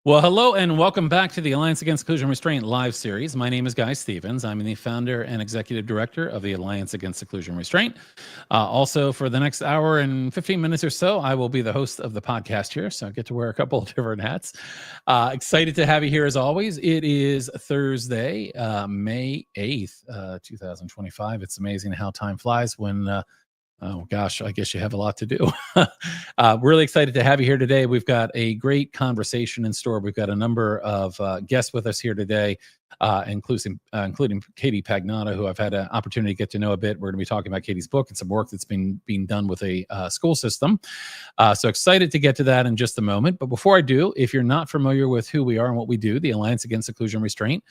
Well, hello and welcome back to the Alliance Against Seclusion and Restraint live series. My name is Guy Stevens. I'm the founder and executive director of the Alliance Against Seclusion and Restraint. Also, for the next hour and 15 minutes or so, I will be the host of the podcast here, so I get to wear a couple of different hats. Excited to have you here as always. It is Thursday, May 8th, 2025. It's amazing how time flies when oh gosh, I guess you have a lot to do. Really excited to have you here today. We've got a great conversation in store. We've got a number of guests with us here today, including Katie Pagnotta, who I've had an opportunity to get to know a bit. We're going to be talking about Katie's book and some work that's being done with a school system. So excited to get to that in just a moment. But before I do, if you're not familiar with who we are and what we do, the Alliance Against Seclusion and Restraint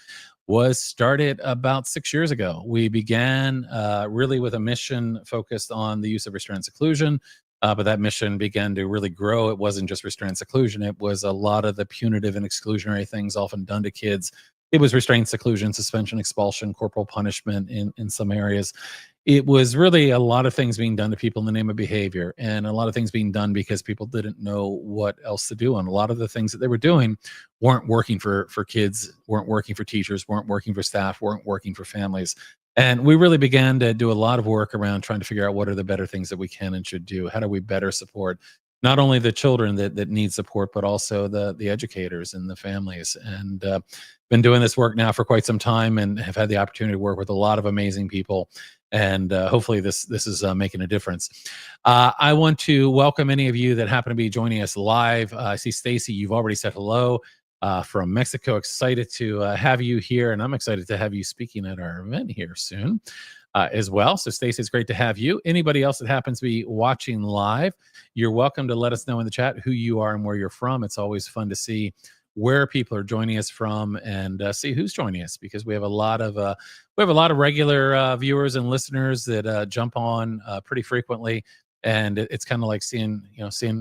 was started about 6 years ago. We began really with a mission focused on the use of restraint and seclusion, but that mission began to really grow. It wasn't just restraint and seclusion. It was a lot of the punitive and exclusionary things often done to kids. It was restraint, seclusion, suspension, expulsion, corporal punishment in some areas. It was really a lot of things being done to people in the name of behavior, and a lot of things being done because people didn't know what else to do. And a lot of the things that they were doing weren't working for kids, weren't working for teachers, weren't working for staff, weren't working for families. And we really began to do a lot of work around trying to figure out what are the better things that we can and should do. How do we better support not only the children that need support, but also the educators and the families. And been doing this work now for quite some time and have had the opportunity to work with a lot of amazing people. And hopefully this is making a difference. I want to welcome any of you that happen to be joining us live. I see Stacy, you've already said hello from Mexico. Excited to have you here, and I'm excited to have you speaking at our event here soon as well. So Stacy, it's great to have you. Anybody else that happens to be watching live, you're welcome to let us know in the chat who you are and where you're from. It's always fun to see where people are joining us from and see who's joining us, because we have a lot of regular viewers and listeners that jump on pretty frequently, and it's kind of like seeing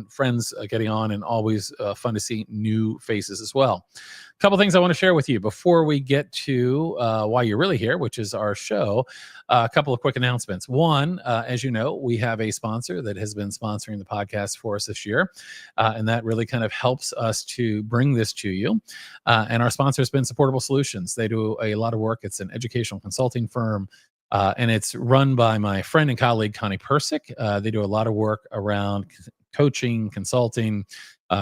friends getting on, and always fun to see new faces as well. A couple things I want to share with you before we get to why you're really here, which is our show. A couple of quick announcements. One, as you know, we have a sponsor that has been sponsoring the podcast for us this year, and that really kind of helps us to bring this to you. And our sponsor has been Supportable Solutions. They do a lot of work. It's an educational consulting firm, and it's run by my friend and colleague, Connie Persick. They do a lot of work around coaching, consulting.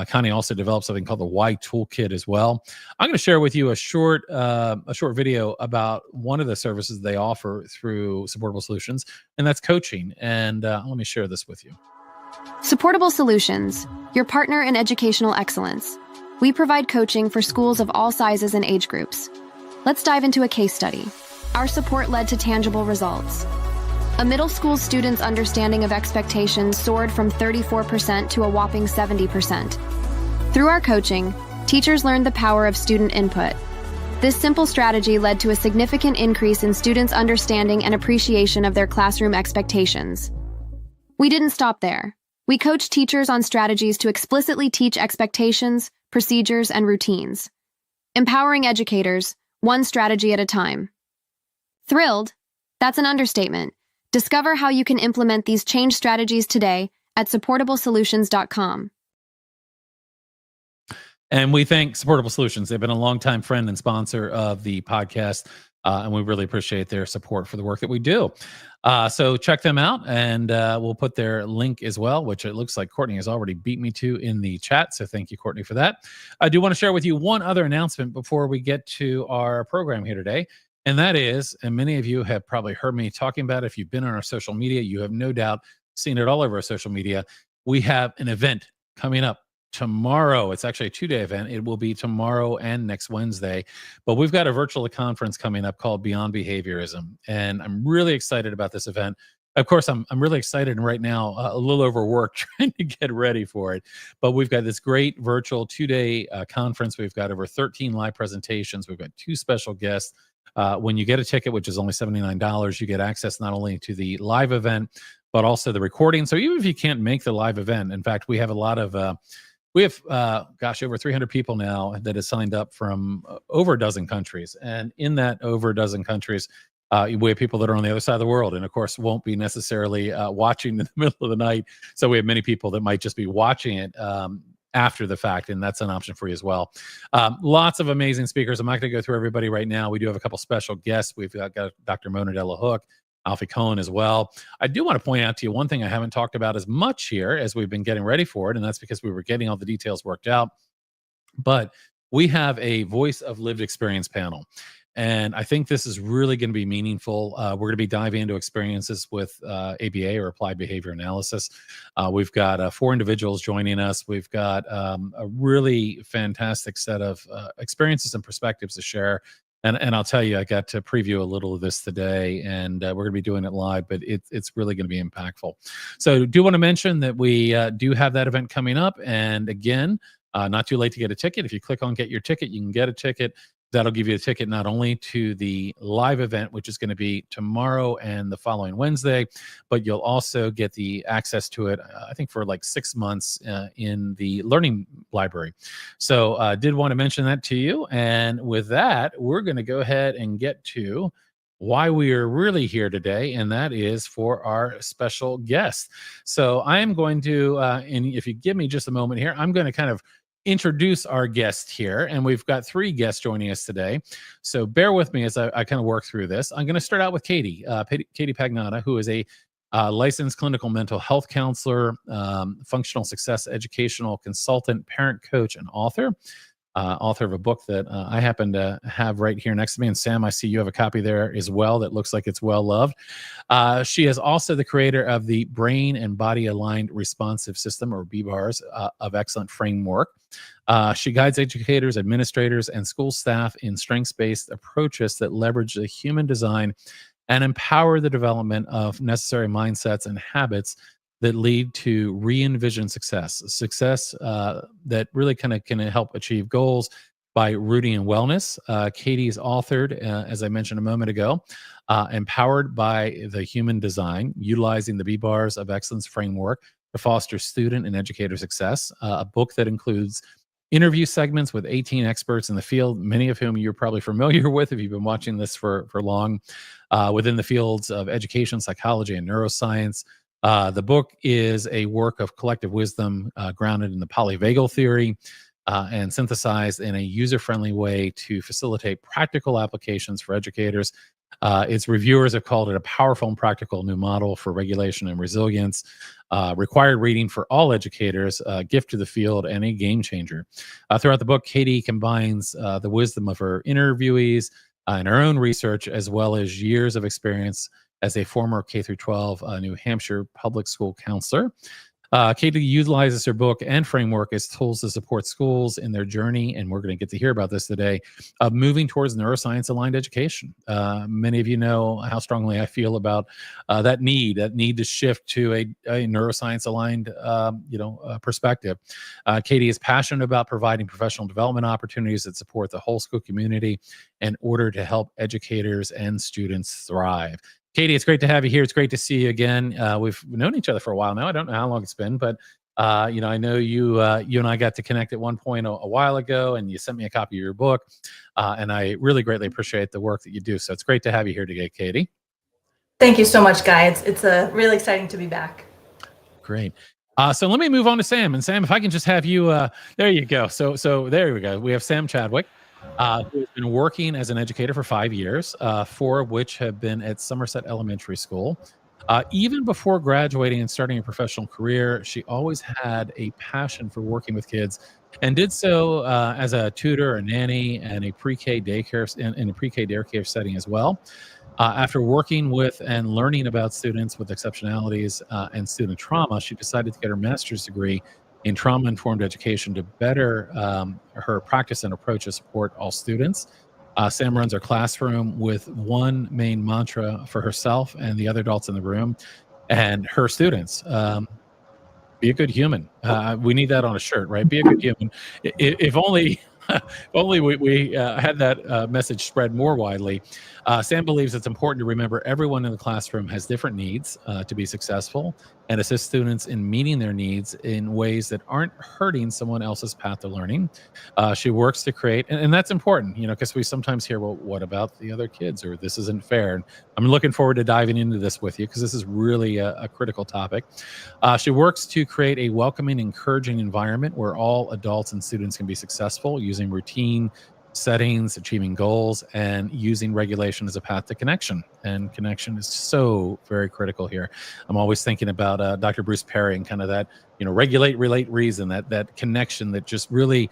Connie also developed something called the Why Toolkit as well. I'm going to share with you a short video about one of the services they offer through Supportable Solutions, and that's coaching. And let me share this with you. Supportable Solutions, your partner in educational excellence. We provide coaching for schools of all sizes and age groups. Let's dive into a case study. Our support led to tangible results. A middle school student's understanding of expectations soared from 34% to a whopping 70%. Through our coaching, teachers learned the power of student input. This simple strategy led to a significant increase in students' understanding and appreciation of their classroom expectations. We didn't stop there. We coached teachers on strategies to explicitly teach expectations, procedures, and routines. Empowering educators, one strategy at a time. Thrilled? That's an understatement. Discover how you can implement these change strategies today at supportablesolutions.com. And we thank Supportable Solutions. They've been a longtime friend and sponsor of the podcast, and we really appreciate their support for the work that we do. So check them out, and we'll put their link as well, which it looks like Courtney has already beat me to in the chat. So thank you, Courtney, for that. I do want to share with you one other announcement before we get to our program here today. And that is, and many of you have probably heard me talking about it. If you've been on our social media, you have no doubt seen it all over our social media. We have an event coming up tomorrow. It's actually a 2-day event. It will be tomorrow and next Wednesday. But we've got a virtual conference coming up called Beyond Behaviorism. And I'm really excited about this event. Of course, I'm really excited, and right now a little overworked trying to get ready for it. But we've got this great virtual 2-day conference. We've got over 13 live presentations. We've got 2 special guests. When you get a ticket, which is only $79, you get access not only to the live event, but also the recording. So even if you can't make the live event, in fact, we have a lot of, over 300 people now that have signed up from over a dozen countries. And in that over a dozen countries, we have people that are on the other side of the world, and of course won't be necessarily watching in the middle of the night. So we have many people that might just be watching it after the fact, and that's an option for you as well. Lots of amazing speakers. I'm not going to go through everybody right now. We do have a couple special guests. We've got Dr. Mona Della Hook, Alfie Cohen as well. I do want to point out to you one thing I haven't talked about as much here as we've been getting ready for it, and that's because we were getting all the details worked out. But we have a voice of lived experience panel. And I think this is really going to be meaningful. We're going to be diving into experiences with ABA, or applied behavior analysis. We've got 4 individuals joining us. We've got a really fantastic set of experiences and perspectives to share. And I'll tell you, I got to preview a little of this today, and we're going to be doing it live, but it's really going to be impactful. So do want to mention that we do have that event coming up. And again, not too late to get a ticket. If you click on Get Your Ticket, you can get a ticket. That'll give you a ticket not only to the live event, which is going to be tomorrow and the following Wednesday, but you'll also get the access to it, I think, for like 6 months in the learning library. So did want to mention that to you. And with that, we're going to go ahead and get to why we are really here today, and that is for our special guest. So I am going to, and if you give me just a moment here, I'm going to kind of introduce our guest here, and we've got 3 guests joining us today. So bear with me as I kind of work through this. I'm going to start out with Katie Pagnotta, who is a licensed clinical mental health counselor, functional success educational consultant, parent coach, and author. Author of a book that I happen to have right here next to me. And Sam, I see you have a copy there as well that looks like it's well loved. She is also the creator of the Brain and Body Aligned Responsive System, or BBARS, of Excellent Framework. She guides educators, administrators, and school staff in strengths-based approaches that leverage the human design and empower the development of necessary mindsets and habits that lead to re-envisioned success that really kind of can help achieve goals by rooting in wellness. Katie's authored, as I mentioned a moment ago, Empowered by the Human Design, Utilizing the BBARS of Excellence Framework to Foster Student and Educator Success, a book that includes interview segments with 18 experts in the field, many of whom you're probably familiar with if you've been watching this for long, within the fields of education, psychology, and neuroscience. The book is a work of collective wisdom grounded in the Polyvagal Theory and synthesized in a user-friendly way to facilitate practical applications for educators. Its reviewers have called it a powerful and practical new model for regulation and resilience, required reading for all educators, a gift to the field, and a game changer. Throughout the book, Katie combines the wisdom of her interviewees and her own research, as well as years of experience as a former K-12 New Hampshire public school counselor. Katie utilizes her book and framework as tools to support schools in their journey, and we're going to get to hear about this today, of moving towards neuroscience-aligned education. Many of you know how strongly I feel about that need to shift to a neuroscience-aligned perspective. Katie is passionate about providing professional development opportunities that support the whole school community in order to help educators and students thrive. Katie, it's great to have you here. It's great to see you again. We've known each other for a while now. I don't know how long it's been, but I know you and I got to connect at one point a while ago, and you sent me a copy of your book, and I really greatly appreciate the work that you do. So it's great to have you here today, Katie. Thank you so much, Guy. It's really exciting to be back. Great. So let me move on to Sam. And Sam, if I can just have you, there you go. So there we go. We have Sam Chadwick, who has been working as an educator for 5 years, 4 of which have been at Somerset Elementary School. Even before graduating and starting a professional career, she always had a passion for working with kids, and did so as a tutor, a nanny, and a pre-K daycare in a pre-K daycare setting as well. After working with and learning about students with exceptionalities and student trauma, she decided to get her master's degree in trauma-informed education to better her practice and approach to support all students. Sam runs her classroom with one main mantra for herself and the other adults in the room and her students. Be a good human. We need that on a shirt, right? Be a good human. If only we had that message spread more widely. Sam believes it's important to remember everyone in the classroom has different needs to be successful, and assist students in meeting their needs in ways that aren't hurting someone else's path to learning. She works to create, and that's important, because we sometimes hear, well, what about the other kids, or this isn't fair. And I'm looking forward to diving into this with you because this is really a critical topic. She works to create a welcoming, encouraging environment where all adults and students can be successful using routine settings, achieving goals, and using regulation as a path to connection. And connection is so very critical here. I'm always thinking about Dr. Bruce Perry and kind of that, regulate, relate, reason, that connection that just really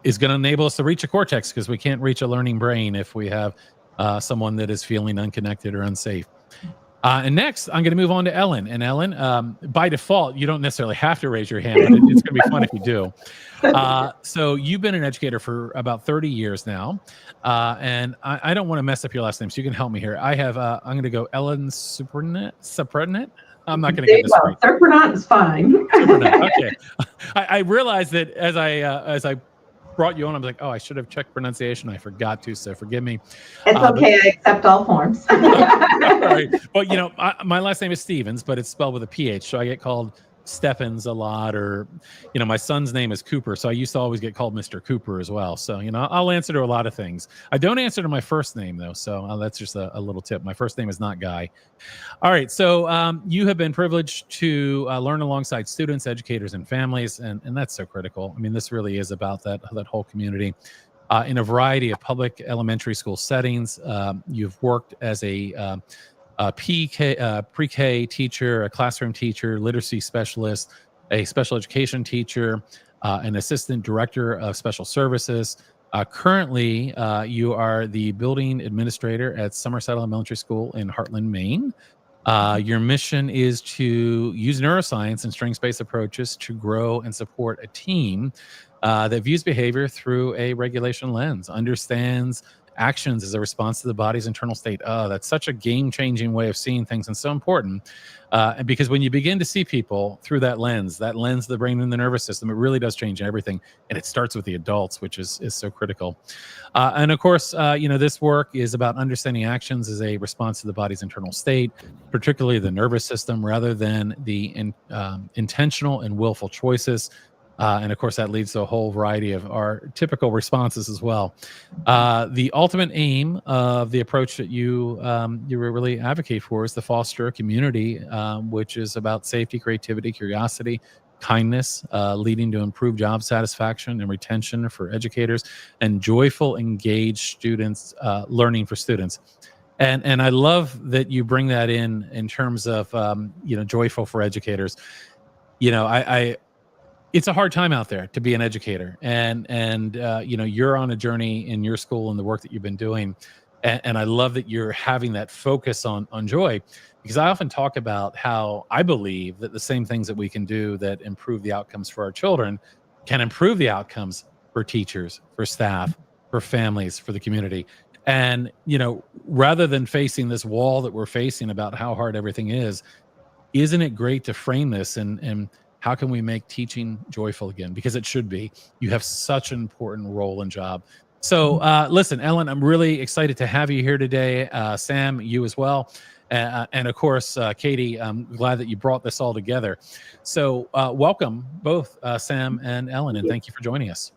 is going to enable us to reach a cortex, because we can't reach a learning brain if we have someone that is feeling unconnected or unsafe. And next, I'm going to move on to Ellen. And Ellen, by default, you don't necessarily have to raise your hand, but it's going to be fun if you do. So you've been an educator for about 30 years now. And I don't want to mess up your last name, so you can help me here. I have, I'm going to go Ellen Surprenant. I'm not going to get this right. Surprenant is fine. Surprenant, okay. I realized that as I brought you on, I was like, oh, I should have checked pronunciation. I forgot to, so forgive me. It's okay. I accept all forms. All right. Well, my last name is Stevens, but it's spelled with a PH, so I get called Stephens a lot, or my son's name is Cooper, so I used to always get called Mr. Cooper as well. So I'll answer to a lot of things. I don't answer to my first name though, so that's just a little tip. My first name is not Guy. All right, so you have been privileged to learn alongside students, educators, and families, and that's so critical. I mean, this really is about that whole community. In a variety of public elementary school settings, you've worked as a pre-K teacher, a classroom teacher, literacy specialist, a special education teacher, an assistant director of special services. Currently, you are the building administrator at Somerset Elementary School in Heartland, Maine. Your mission is to use neuroscience and strengths-based approaches to grow and support a team that views behavior through a regulation lens, understands actions as a response to the body's internal state. Oh, that's such a game-changing way of seeing things, and so important. And because when you begin to see people through that lens, the brain and the nervous system, it really does change everything. And it starts with the adults, which is so critical. And of course, this work is about understanding actions as a response to the body's internal state, particularly the nervous system, rather than the intentional and willful choices. And of course, that leads to a whole variety of our typical responses as well. The ultimate aim of the approach that you really advocate for is to foster a community which is about safety, creativity, curiosity, kindness, leading to improved job satisfaction and retention for educators, and joyful, engaged students, learning for students. And I love that you bring that in terms of joyful for educators. It's a hard time out there to be an educator, and you're on a journey in your school and the work that you've been doing, and I love that you're having that focus on joy, because I often talk about how I believe that the same things that we can do that improve the outcomes for our children can improve the outcomes for teachers, for staff, for families, for the community. And rather than facing this wall that we're facing about how hard everything is, isn't it great to frame this and how can we make teaching joyful again? Because it should be. You have such an important role and job. So listen, Ellen, I'm really excited to have you here today. Sam, you as well. And of course, Katie, I'm glad that you brought this all together. So welcome both Sam and Ellen, and thank you for joining us.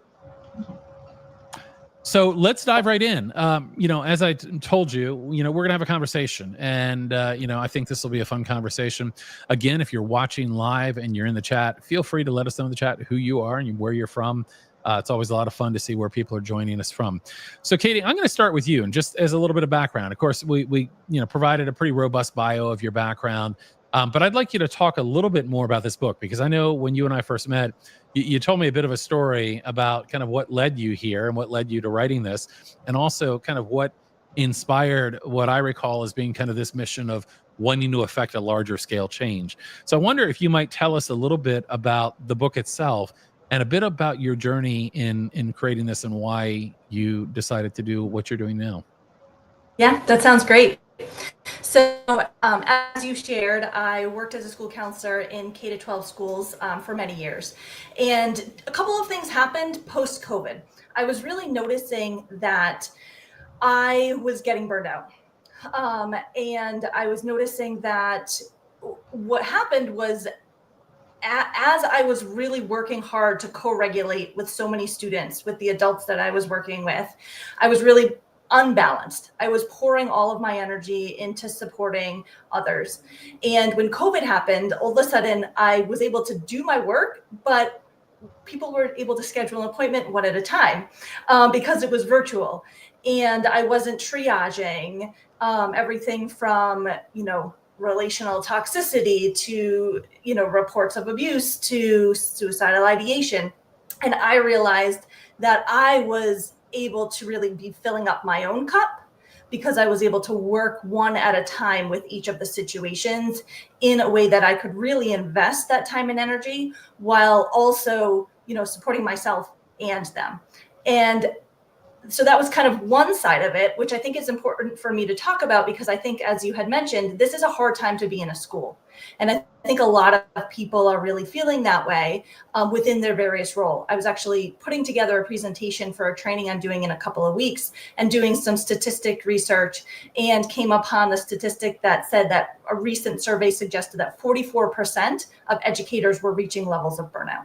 So let's dive right in. As I told you, we're going to have a conversation, and I think this will be a fun conversation. Again, if you're watching live and you're in the chat, feel free to let us know in the chat who you are and where you're from. It's always a lot of fun to see where people are joining us from. So Katie, I'm going to start with you, and just as a little bit of background. Of course, we provided a pretty robust bio of your background. But I'd like you to talk a little bit more about this book, because I know when you and I first met, you told me a bit of a story about kind of what led you here and what led you to writing this, and also kind of what inspired what I recall as being kind of this mission of wanting to affect a larger scale change. So I wonder if you might tell us a little bit about the book itself and a bit about your journey in creating this and why you decided to do what you're doing now. Yeah, that sounds great. So as you shared, I worked as a school counselor in K-12 schools for many years. And a couple of things happened post-COVID. I was really noticing that I was getting burned out. And I was noticing that what happened was, as I was really working hard to co-regulate with so many students, with the adults that I was working with, I was really unbalanced. I was pouring all of my energy into supporting others. And when COVID happened, all of a sudden I was able to do my work, but people were able to schedule an appointment one at a time because it was virtual. And I wasn't triaging everything from, relational toxicity to, reports of abuse to suicidal ideation. And I realized that I was able to really be filling up my own cup because I was able to work one at a time with each of the situations in a way that I could really invest that time and energy while also, supporting myself and them. And so that was kind of one side of it, which I think is important for me to talk about, because I think, as you had mentioned, this is a hard time to be in a school. And I think a lot of people are really feeling that way within their various role. I was actually putting together a presentation for a training I'm doing in a couple of weeks and doing some statistic research, and came upon the statistic that said that a recent survey suggested that 44% of educators were reaching levels of burnout.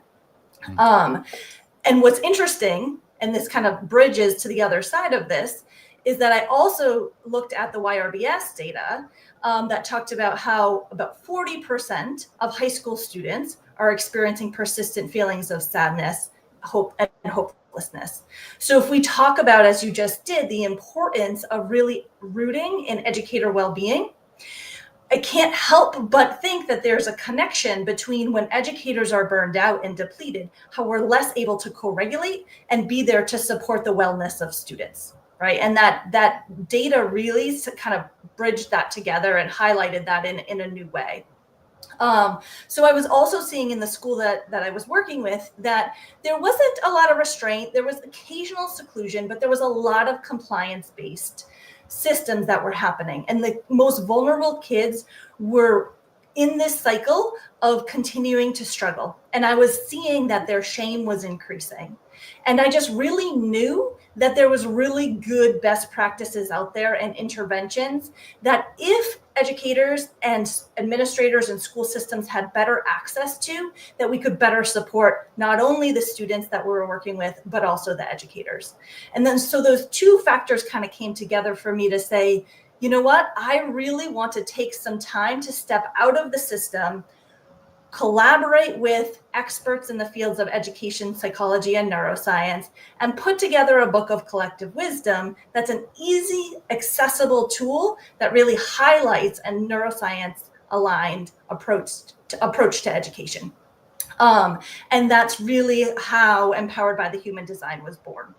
And what's interesting, and this kind of bridges to the other side of this, is that I also looked at the YRBS data that talked about how about 40% of high school students are experiencing persistent feelings of sadness, hope, and hopelessness. So if we talk about, as you just did, the importance of really rooting in educator well-being, I can't help but think that there's a connection between when educators are burned out and depleted, how we're less able to co-regulate and be there to support the wellness of students, right? And that data really kind of bridged that together and highlighted that in a new way. So I was also seeing in the school that I was working with that there wasn't a lot of restraint. There was occasional seclusion, but there was a lot of compliance-based systems that were happening. And the most vulnerable kids were in this cycle of continuing to struggle. And I was seeing that their shame was increasing. And I just really knew that there was really good best practices out there and interventions that if educators and administrators and school systems had better access to, that we could better support not only the students that we were working with, but also the educators. And then so those two factors kind of came together for me to say, you know what, I really want to take some time to step out of the system, collaborate with experts in the fields of education, psychology, and neuroscience, and put together a book of collective wisdom that's an easy, accessible tool that really highlights a neuroscience-aligned approach to education. And that's really how Empowered by the Human Design was born.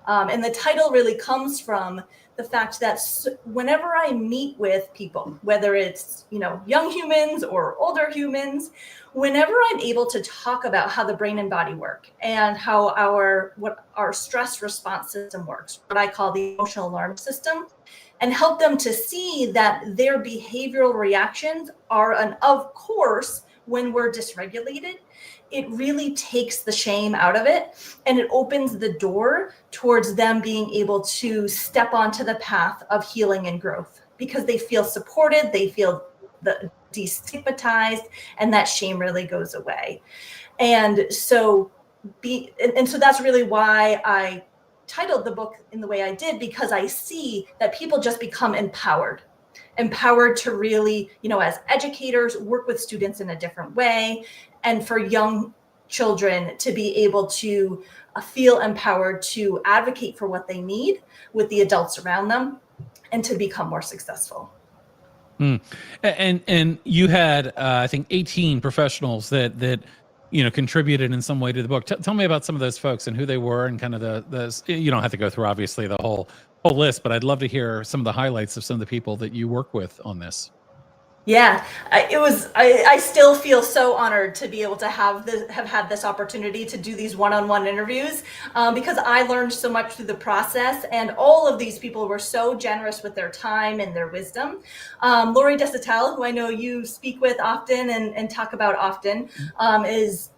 And the title really comes from the fact that whenever I meet with people, whether it's young humans or older humans, whenever I'm able to talk about how the brain and body work and how what our stress response system works, what I call the emotional alarm system, and help them to see that their behavioral reactions are of course when we're dysregulated, it really takes the shame out of it, and it opens the door towards them being able to step onto the path of healing and growth, because they feel supported, they feel destigmatized, and that shame really goes away. And so that's really why I titled the book in the way I did, because I see that people just become empowered to really, as educators, work with students in a different way, and for young children to be able to feel empowered to advocate for what they need with the adults around them and to become more successful. And you had, I think, 18 professionals that contributed in some way to the book. Tell me about some of those folks and who they were, and kind of the you don't have to go through obviously the whole list, but I'd love to hear some of the highlights of some of the people that you work with on this. Yeah, I still feel so honored to be able to have had this opportunity to do these one-on-one interviews, because I learned so much through the process, and all of these people were so generous with their time and their wisdom. Lori Desatel, who I know you speak with often and talk about often, is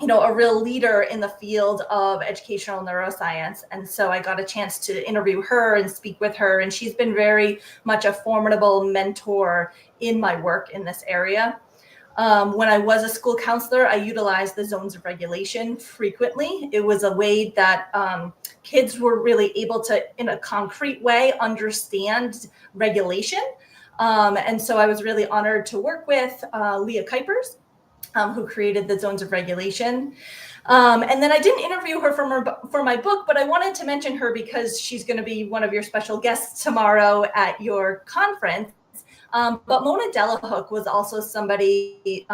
a real leader in the field of educational neuroscience. And so I got a chance to interview her and speak with her. And she's been very much a formidable mentor in my work in this area. When I was a school counselor, I utilized the zones of regulation frequently. It was a way that kids were really able to, in a concrete way, understand regulation. And so I was really honored to work with Leah Kuipers, who created the zones of regulation. And then I didn't interview her for my book, but I wanted to mention her because she's going to be one of your special guests tomorrow at your conference. But Mona Delahook was also somebody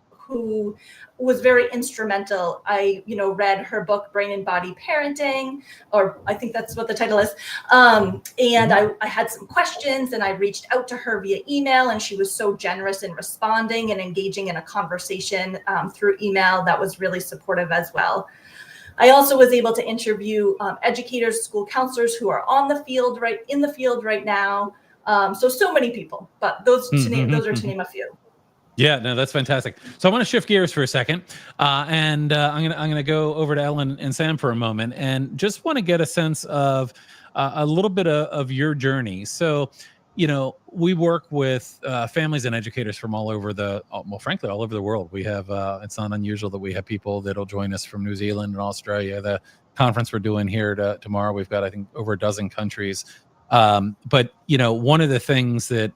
who was very instrumental. I, read her book, Brain and Body Parenting, or I think that's what the title is. And I had some questions and I reached out to her via email, and she was so generous in responding and engaging in a conversation through email that was really supportive as well. I also was able to interview educators, school counselors who are in the field right now. So many people, but those are to name a few. Yeah, no, that's fantastic. So I want to shift gears for a second, and I'm gonna go over to Ellen and Sam for a moment, and just want to get a sense of a little bit of your journey. So, we work with families and educators from all over frankly, all over the world. We have it's not unusual that we have people that'll join us from New Zealand and Australia. The conference we're doing here tomorrow, we've got, I think, over a dozen countries. But one of the things that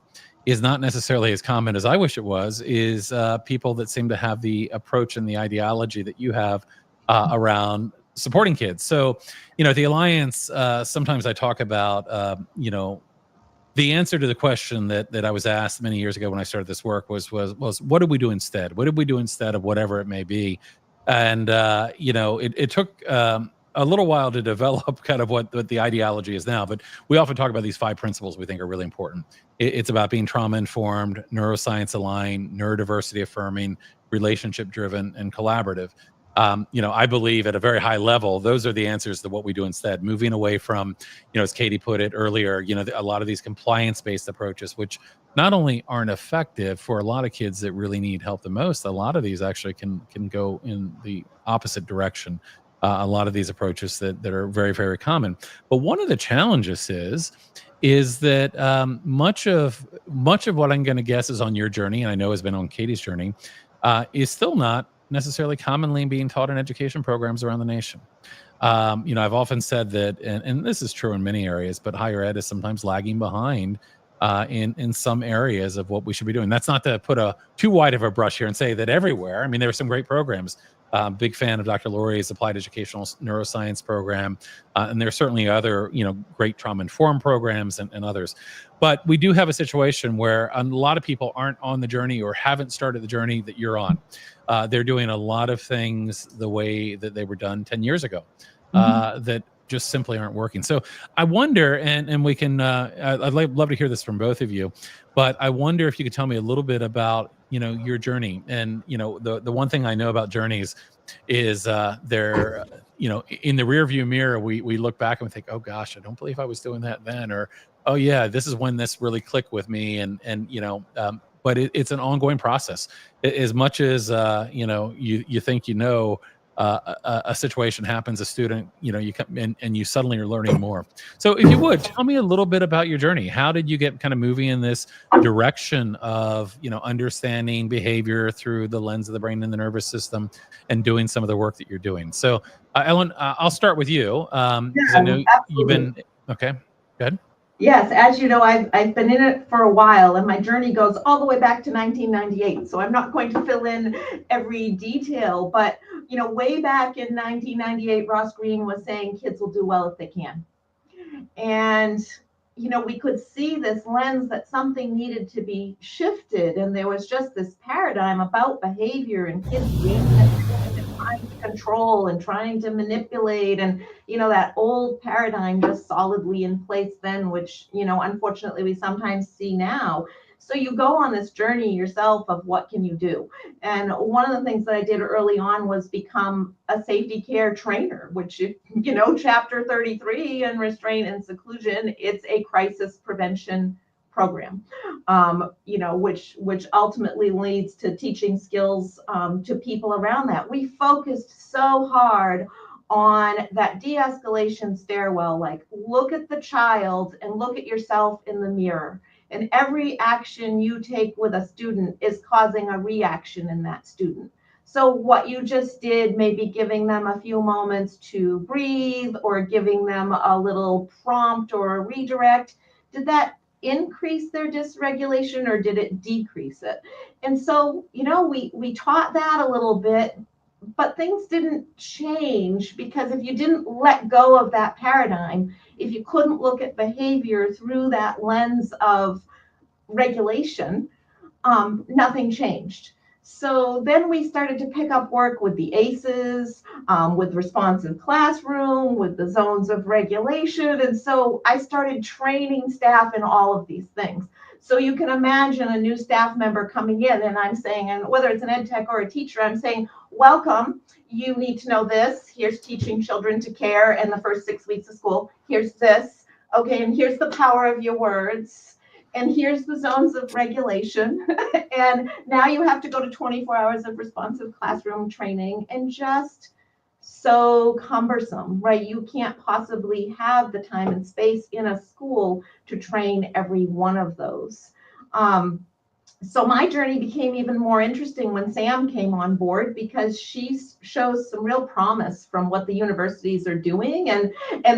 is not necessarily as common as I wish it was is people that seem to have the approach and the ideology that you have around supporting kids. So, at the Alliance, sometimes I talk about, the answer to the question that I was asked many years ago when I started this work was what did we do instead? What did we do instead of whatever it may be? And, it took a little while to develop kind of what the ideology is now, but we often talk about these 5 principles we think are really important. It's about being trauma-informed, neuroscience-aligned, neurodiversity affirming, relationship-driven, and collaborative. I believe at a very high level, those are the answers to what we do instead. Moving away from, as Katie put it earlier, a lot of these compliance-based approaches, which not only aren't effective for a lot of kids that really need help the most, a lot of these actually can go in the opposite direction. A lot of these approaches that are very, very common. But one of the challenges is that much of what I'm going to guess is on your journey, and I know has been on Katie's journey, is still not necessarily commonly being taught in education programs around the nation. I've often said that, and this is true in many areas, but higher ed is sometimes lagging behind in some areas of what we should be doing. That's not to put too wide of a brush here and say that everywhere. I mean, there are some great programs. Big fan of Dr. Laurie's Applied Educational Neuroscience program. And there are certainly other, great trauma-informed programs and others. But we do have a situation where a lot of people aren't on the journey or haven't started the journey that you're on. They're doing a lot of things the way that they were done 10 years ago that just simply aren't working. So I wonder, and we can, I'd love to hear this from both of you, but I wonder if you could tell me a little bit about, your journey. And, the one thing I know about journeys is they're, in the rear view mirror, we look back and we think, oh gosh, I don't believe I was doing that then, or, oh yeah, this is when this really clicked with me. But it's an ongoing process. As much as, you think, a situation happens, a student, you come in and you suddenly are learning more. So if you would, tell me a little bit about your journey. How did you get kind of moving in this direction of, understanding behavior through the lens of the brain and the nervous system and doing some of the work that you're doing? So Ellen, I'll start with you. I know you've been, okay, go ahead. Yes, as you know, I've been in it for a while, and my journey goes all the way back to 1998. So I'm not going to fill in every detail, but way back in 1998, Ross Greene was saying kids will do well if they can. And we could see this lens that something needed to be shifted, and there was just this paradigm about behavior and kids being trying to control and trying to manipulate, and that old paradigm just solidly in place then, which unfortunately we sometimes see now. So you go on this journey yourself of what can you do. And one of the things that I did early on was become a safety care trainer, which, chapter 33 in Restraint and Seclusion, it's a crisis prevention program, which ultimately leads to teaching skills to people around that. We focused so hard on that de-escalation stairwell, like look at the child and look at yourself in the mirror. And every action you take with a student is causing a reaction in that student. So what you just did, maybe giving them a few moments to breathe or giving them a little prompt or a redirect, did that increase their dysregulation or did it decrease it? And so, we taught that a little bit, but things didn't change, because if you didn't let go of that paradigm, if you couldn't look at behavior through that lens of regulation, nothing changed. So then we started to pick up work with the ACEs, with responsive classroom, with the zones of regulation. And so I started training staff in all of these things. So you can imagine a new staff member coming in and I'm saying, and whether it's an ed tech or a teacher, I'm saying, welcome, you need to know this. Here's teaching children to care in the first 6 weeks of school. Here's this. Okay, and here's the power of your words. And here's the zones of regulation. And now you have to go to 24 hours of responsive classroom training, and just so cumbersome, right? You can't possibly have the time and space in a school to train every one of those. So my journey became even more interesting when Sam came on board, because she shows some real promise from what the universities are doing and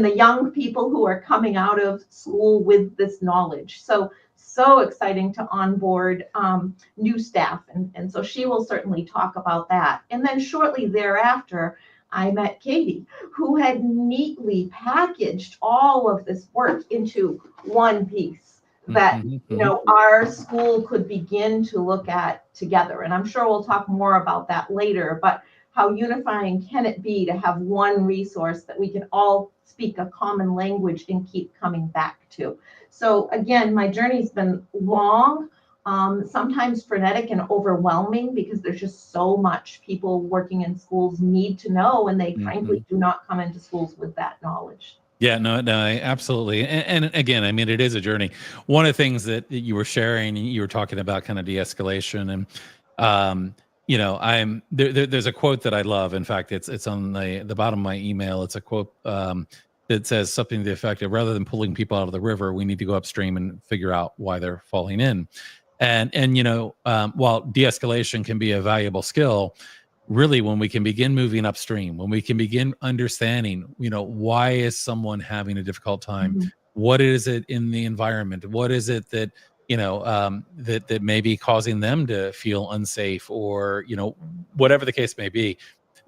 the young people who are coming out of school with this knowledge. So exciting to onboard new staff. And so she will certainly talk about that. And then shortly thereafter, I met Katie, who had neatly packaged all of this work into one piece that our school could begin to look at together. And I'm sure we'll talk more about that later, but how unifying can it be to have one resource that we can all speak a common language and keep coming back to? So again, my journey's been long, sometimes frenetic and overwhelming, because there's just so much people working in schools need to know, and they frankly do not come into schools with that knowledge. Yeah, no, absolutely. And again, I mean, it is a journey. One of the things that you were sharing, you were talking about kind of de-escalation, and there's a quote that I love. In fact, it's on the bottom of my email. It's a quote that says something to the effect of, rather than pulling people out of the river, we need to go upstream and figure out why they're falling in. And while de-escalation can be a valuable skill, really, when we can begin moving upstream, when we can begin understanding, why is someone having a difficult time? What is it in the environment? What is it that, that may be causing them to feel unsafe, or, whatever the case may be?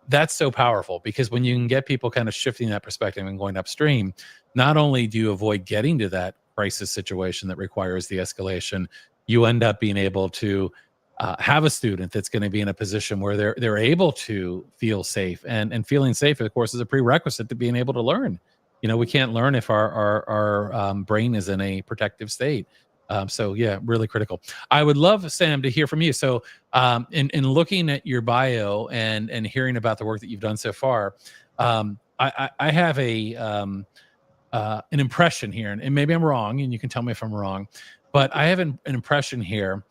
That's so powerful, because when you can get people kind of shifting that perspective and going upstream, not only do you avoid getting to that crisis situation that requires the escalation, you end up being able to have a student that's going to be in a position where they're able to feel safe, and feeling safe, of course, is a prerequisite to being able to learn. We can't learn if our brain is in a protective state. So yeah, really critical. I would love, Sam, to hear from you. So in looking at your bio and hearing about the work that you've done so far, I have an impression here, and maybe I'm wrong, and you can tell me if I'm wrong, but I have an impression here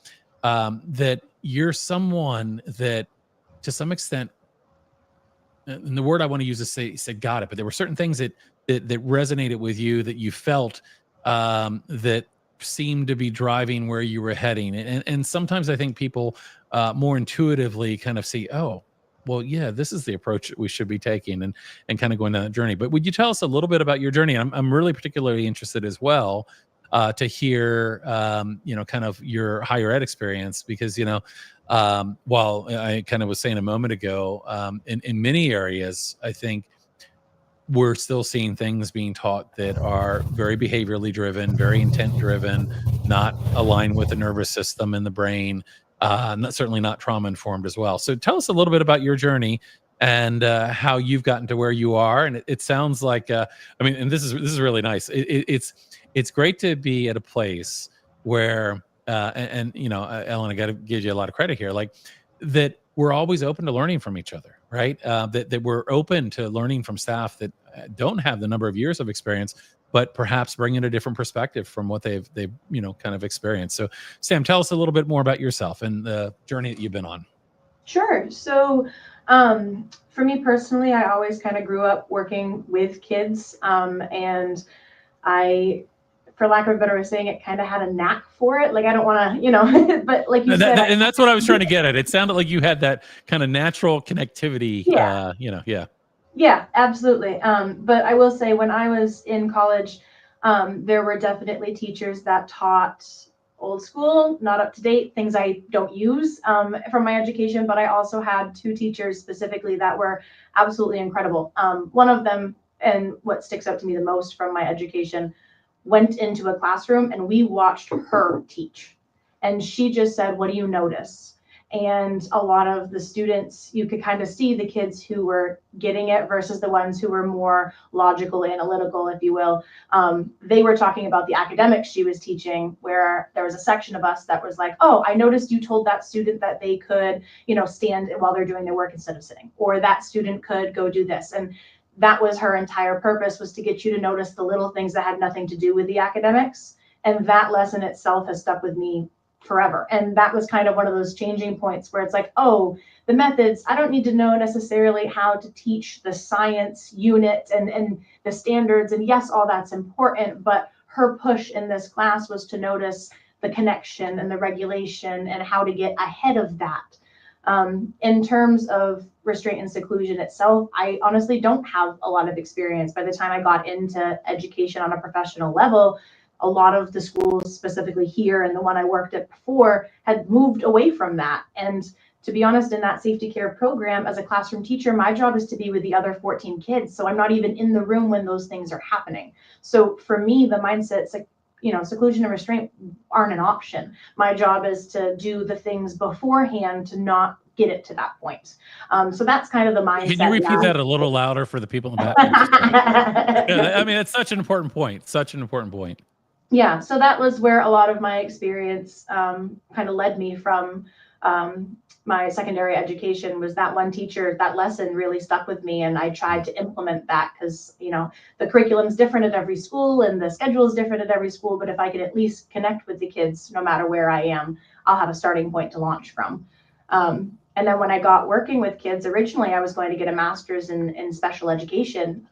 that you're someone that, to some extent, and the word I want to use is say got it, but there were certain things that resonated with you, that you felt that seemed to be driving where you were heading. And sometimes I think people more intuitively kind of see, oh, well, yeah, this is the approach that we should be taking, and kind of going down that journey. But would you tell us a little bit about your journey? I'm really particularly interested as well to hear, kind of your higher ed experience, because, while I kind of was saying a moment ago, in many areas, I think we're still seeing things being taught that are very behaviorally driven, very intent driven, not aligned with the nervous system and the brain, certainly not trauma informed as well. So tell us a little bit about your journey and how you've gotten to where you are. And it sounds like, and this is really nice. It's great to be at a place where, Ellen, I got to give you a lot of credit here, like that we're always open to learning from each other, right? That we're open to learning from staff that don't have the number of years of experience, but perhaps bring in a different perspective from what they've kind of experienced. So Sam, tell us a little bit more about yourself and the journey that you've been on. Sure. So for me personally, I always kind of grew up working with kids, and I, for lack of a better way of saying it, kind of had a knack for it. Like, I don't want to, but like you said, and that's what I was trying to get at. It sounded like you had that kind of natural connectivity. Yeah. Yeah, absolutely. But I will say, when I was in college, there were definitely teachers that taught old school, not up to date, things I don't use from my education. But I also had two teachers specifically that were absolutely incredible. One of them, and what sticks out to me the most from my education, went into a classroom and we watched her teach. And she just said, "What do you notice?" And a lot of the students, you could kind of see the kids who were getting it versus the ones who were more logical, analytical, if you will. They were talking about the academics she was teaching, where there was a section of us that was like, "Oh, I noticed you told that student that they could, stand while they're doing their work instead of sitting, or that student could go do this." And that was her entire purpose, was to get you to notice the little things that had nothing to do with the academics. And that lesson itself has stuck with me forever. And that was kind of one of those changing points where it's like, oh, the methods, I don't need to know necessarily how to teach the science unit and the standards. And yes, all that's important, but her push in this class was to notice the connection and the regulation and how to get ahead of that. In terms of restraint and seclusion itself, I honestly don't have a lot of experience. By the time I got into education on a professional level, a lot of the schools, specifically here and the one I worked at before, had moved away from that. And to be honest, in that safety care program, as a classroom teacher, my job is to be with the other 14 kids. So I'm not even in the room when those things are happening. So for me, the mindset's like, seclusion and restraint aren't an option. My job is to do the things beforehand to not get it to that point. So that's kind of the mindset. Can you repeat that a little louder for the people in the back? Yeah, I mean, it's such an important point. Such an important point. Yeah, so that was where a lot of my experience kind of led me from my secondary education. Was that one teacher, that lesson really stuck with me, and I tried to implement that because, the curriculum is different at every school and the schedule is different at every school, but if I could at least connect with the kids, no matter where I am, I'll have a starting point to launch from. And then when I got working with kids, originally I was going to get a master's in special education.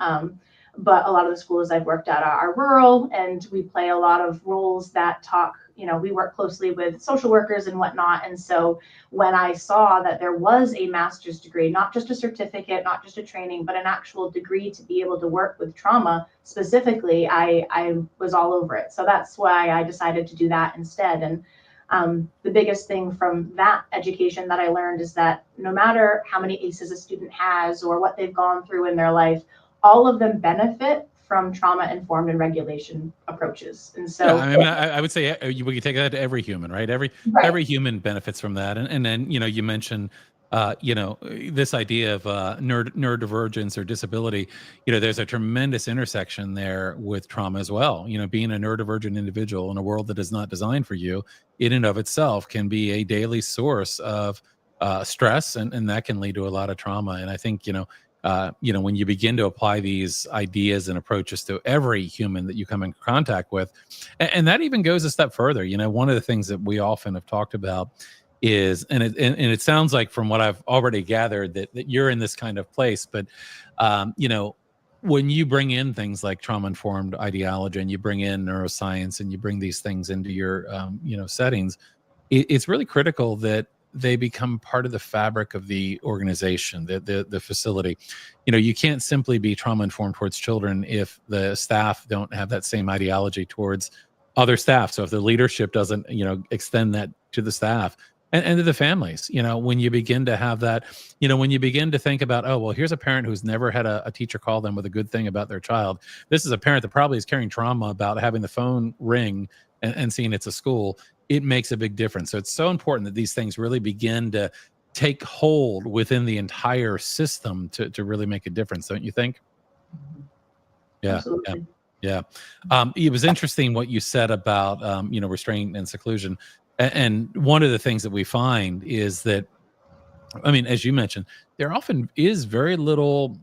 But a lot of the schools I've worked at are rural, and we play a lot of roles that talk, we work closely with social workers and whatnot. And so when I saw that there was a master's degree, not just a certificate, not just a training, but an actual degree to be able to work with trauma specifically, I was all over it. So that's why I decided to do that instead. And the biggest thing from that education that I learned is that no matter how many ACEs a student has or what they've gone through in their life, all of them benefit from trauma-informed and regulation approaches. And so, yeah, I mean, I would say we could take that to every human, right? Every human benefits from that. And then, you mentioned, this idea of neurodivergence or disability. There's a tremendous intersection there with trauma as well. Being a neurodivergent individual in a world that is not designed for you, in and of itself, can be a daily source of stress, and that can lead to a lot of trauma. And I think, when you begin to apply these ideas and approaches to every human that you come in contact with, and that even goes a step further. One of the things that we often have talked about is, and it sounds like from what I've already gathered that you're in this kind of place, but when you bring in things like trauma-informed ideology and you bring in neuroscience and you bring these things into your settings, it's really critical that they become part of the fabric of the organization, the facility. You can't simply be trauma-informed towards children if the staff don't have that same ideology towards other staff. So if the leadership doesn't, extend that to the staff and to the families, when you begin to have that, when you begin to think about, oh, well, here's a parent who's never had a teacher call them with a good thing about their child. This is a parent that probably is carrying trauma about having the phone ring and seeing it's a school. It makes a big difference. So it's so important that these things really begin to take hold within the entire system to really make a difference, don't you think? Yeah. Absolutely. Yeah. It was interesting what you said about, restraint and seclusion. And one of the things that we find is that, I mean, as you mentioned, there often is very little,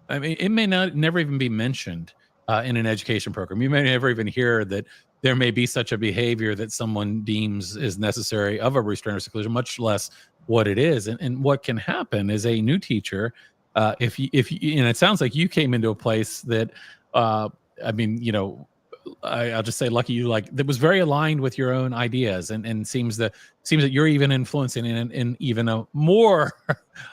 I mean, it may never even be mentioned in an education program. You may never even hear that there may be such a behavior that someone deems is necessary of a restraint or seclusion, much less what it is. And what can happen is a new teacher, if you, and it sounds like you came into a place that, I mean, I'll just say lucky you, like, that was very aligned with your own ideas, and seems that you're even influencing in even a more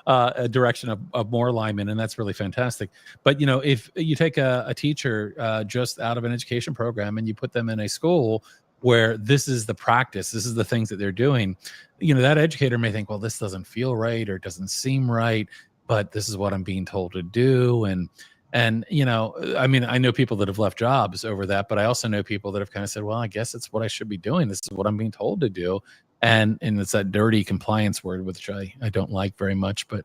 a direction of more alignment, and that's really fantastic. But if you take a teacher just out of an education program and you put them in a school where this is the practice, this is the things that they're doing, that educator may think, well, this doesn't feel right or doesn't seem right, but this is what I'm being told to do. And I mean, I know people that have left jobs over that, but I also know people that have kind of said, well, I guess it's what I should be doing. This is what I'm being told to do. And it's that dirty compliance word, which I don't like very much. But,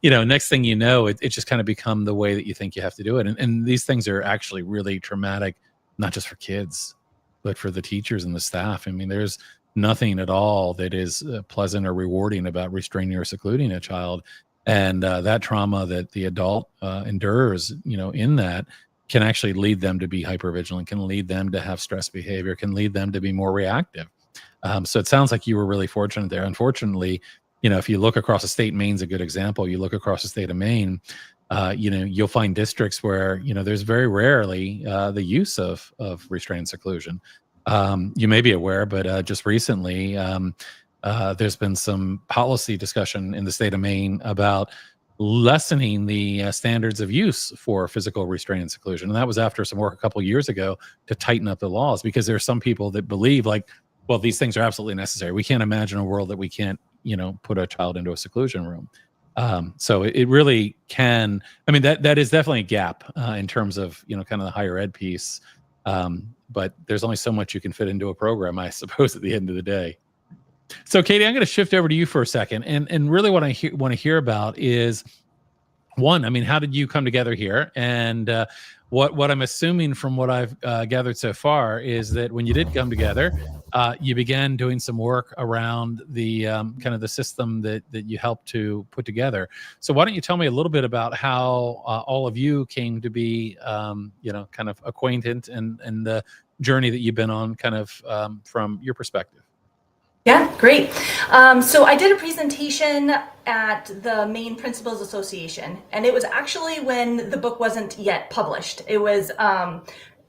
next thing you know, it just kind of become the way that you think you have to do it. And these things are actually really traumatic, not just for kids, but for the teachers and the staff. I mean, there's nothing at all that is pleasant or rewarding about restraining or secluding a child. And that trauma that the adult endures, in that, can actually lead them to be hypervigilant, can lead them to have stress behavior, can lead them to be more reactive. So it sounds like you were really fortunate there. Unfortunately, if you look across the state, Maine's a good example. You look across the state of Maine, you'll find districts where, there's very rarely the use of restraint and seclusion. You may be aware, but just recently, there's been some policy discussion in the state of Maine about lessening the standards of use for physical restraint and seclusion. And that was after some work a couple of years ago to tighten up the laws, because there are some people that believe, like, well, these things are absolutely necessary. We can't imagine a world that we can't, put a child into a seclusion room. So it really can, I mean, that is definitely a gap in terms of, kind of the higher ed piece. But there's only so much you can fit into a program, I suppose, at the end of the day. So, Katie, I'm going to shift over to you for a second, and really what I want to hear about is, one, I mean, how did you come together here? And what I'm assuming from what I've gathered so far is that when you did come together, you began doing some work around the kind of the system that you helped to put together. So why don't you tell me a little bit about how all of you came to be, kind of acquainted, and the journey that you've been on, kind of from your perspective. Yeah, great. So I did a presentation at the Maine Principals Association, and it was actually when the book wasn't yet published. It was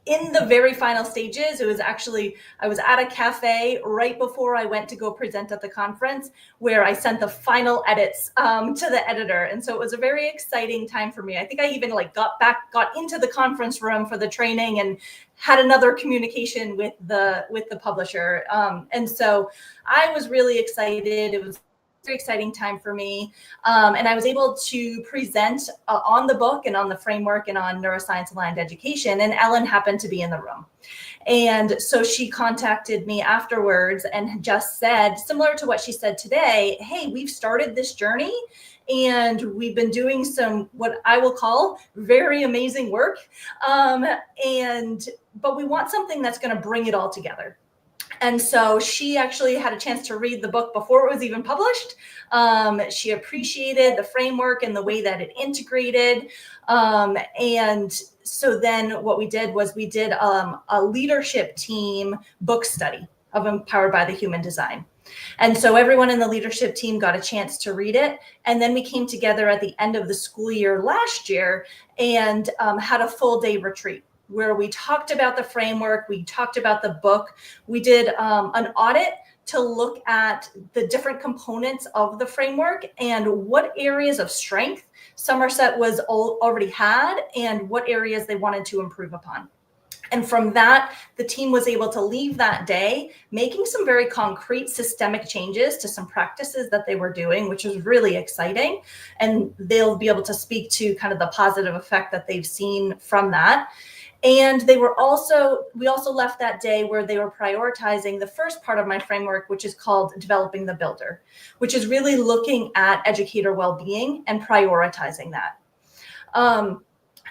in the very final stages. It was actually, I was at a cafe right before I went to go present at the conference, where I sent the final edits to the editor. And so it was a very exciting time for me. I think I even got into the conference room for the training and had another communication with the publisher. And so I was really excited. It was very exciting time for me. And I was able to present on the book and on the framework and on neuroscience-aligned education. And Ellen happened to be in the room. And so she contacted me afterwards and just said, similar to what she said today, hey, we've started this journey and we've been doing some, what I will call, very amazing work. But we want something that's going to bring it all together. And so she actually had a chance to read the book before it was even published. She appreciated the framework and the way that it integrated. And so then what we did was we did a leadership team book study of Empowered by the Human Design. And so everyone in the leadership team got a chance to read it. And then we came together at the end of the school year last year and had a full day retreat, where we talked about the framework, we talked about the book, we did an audit to look at the different components of the framework and what areas of strength Somerset was already had and what areas they wanted to improve upon. And from that, the team was able to leave that day making some very concrete systemic changes to some practices that they were doing, which was really exciting. And they'll be able to speak to kind of the positive effect that they've seen from that. And we also left that day where they were prioritizing the first part of my framework, which is called Developing the Builder, which is really looking at educator well-being and prioritizing that.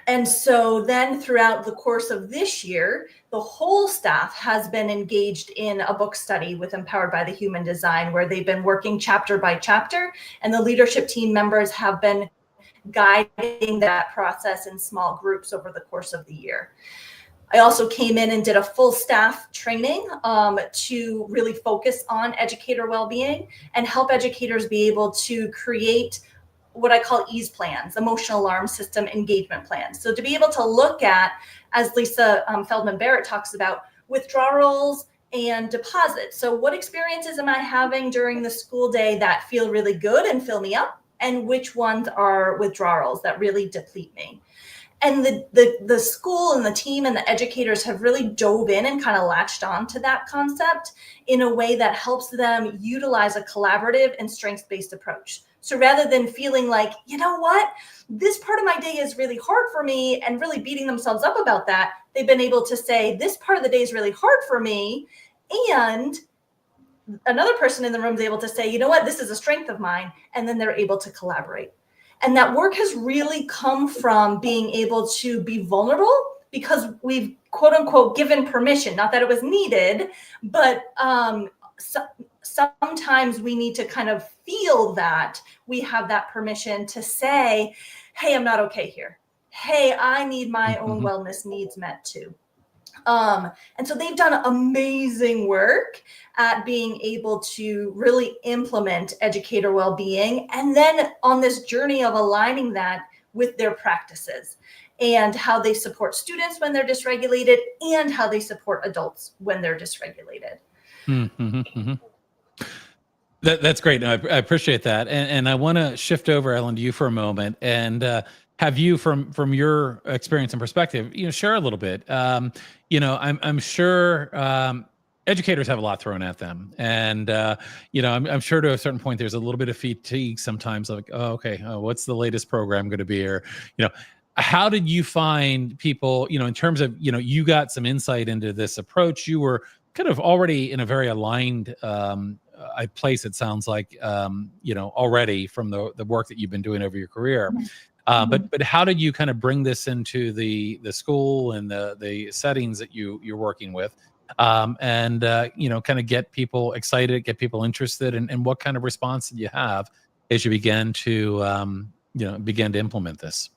And so then throughout the course of this year, the whole staff has been engaged in a book study with Empowered by the Human Design, where they've been working chapter by chapter, and the leadership team members have been guiding that process in small groups over the course of the year. I also came in and did a full staff training to really focus on educator well-being and help educators be able to create what I call EASE plans, emotional alarm system engagement plans. So to be able to look at, as Lisa Feldman Barrett talks about, withdrawals and deposits. So what experiences am I having during the school day that feel really good and fill me up? And which ones are withdrawals that really deplete me? And the school and the team and the educators have really dove in and kind of latched on to that concept in a way that helps them utilize a collaborative and strengths-based approach. So rather than feeling like, you know what, this part of my day is really hard for me and really beating themselves up about that, they've been able to say, this part of the day is really hard for me. And another person in the room is able to say, you know what, this is a strength of mine. And then they're able to collaborate. And that work has really come from being able to be vulnerable because we've, quote unquote, given permission, not that it was needed, but sometimes we need to kind of feel that we have that permission to say, hey, I'm not okay here. Hey, I need my own wellness needs met too. And so they've done amazing work at being able to really implement educator well-being, and then on this journey of aligning that with their practices and how they support students when they're dysregulated and how they support adults when they're dysregulated. That's great. No, I appreciate that. And I want to shift over, Ellen, to you for a moment and have you, from your experience and perspective, share a little bit. I'm sure educators have a lot thrown at them, and I'm sure to a certain point there's a little bit of fatigue sometimes. Like, what's the latest program going to be? Or how did you find people? In terms of you got some insight into this approach. You were kind of already in a very aligned place. It sounds like already from the work that you've been doing over your career. But how did you kind of bring this into the school and the settings that you're working with, and kind of get people excited, get people interested, and what kind of response did you have as you began to implement this?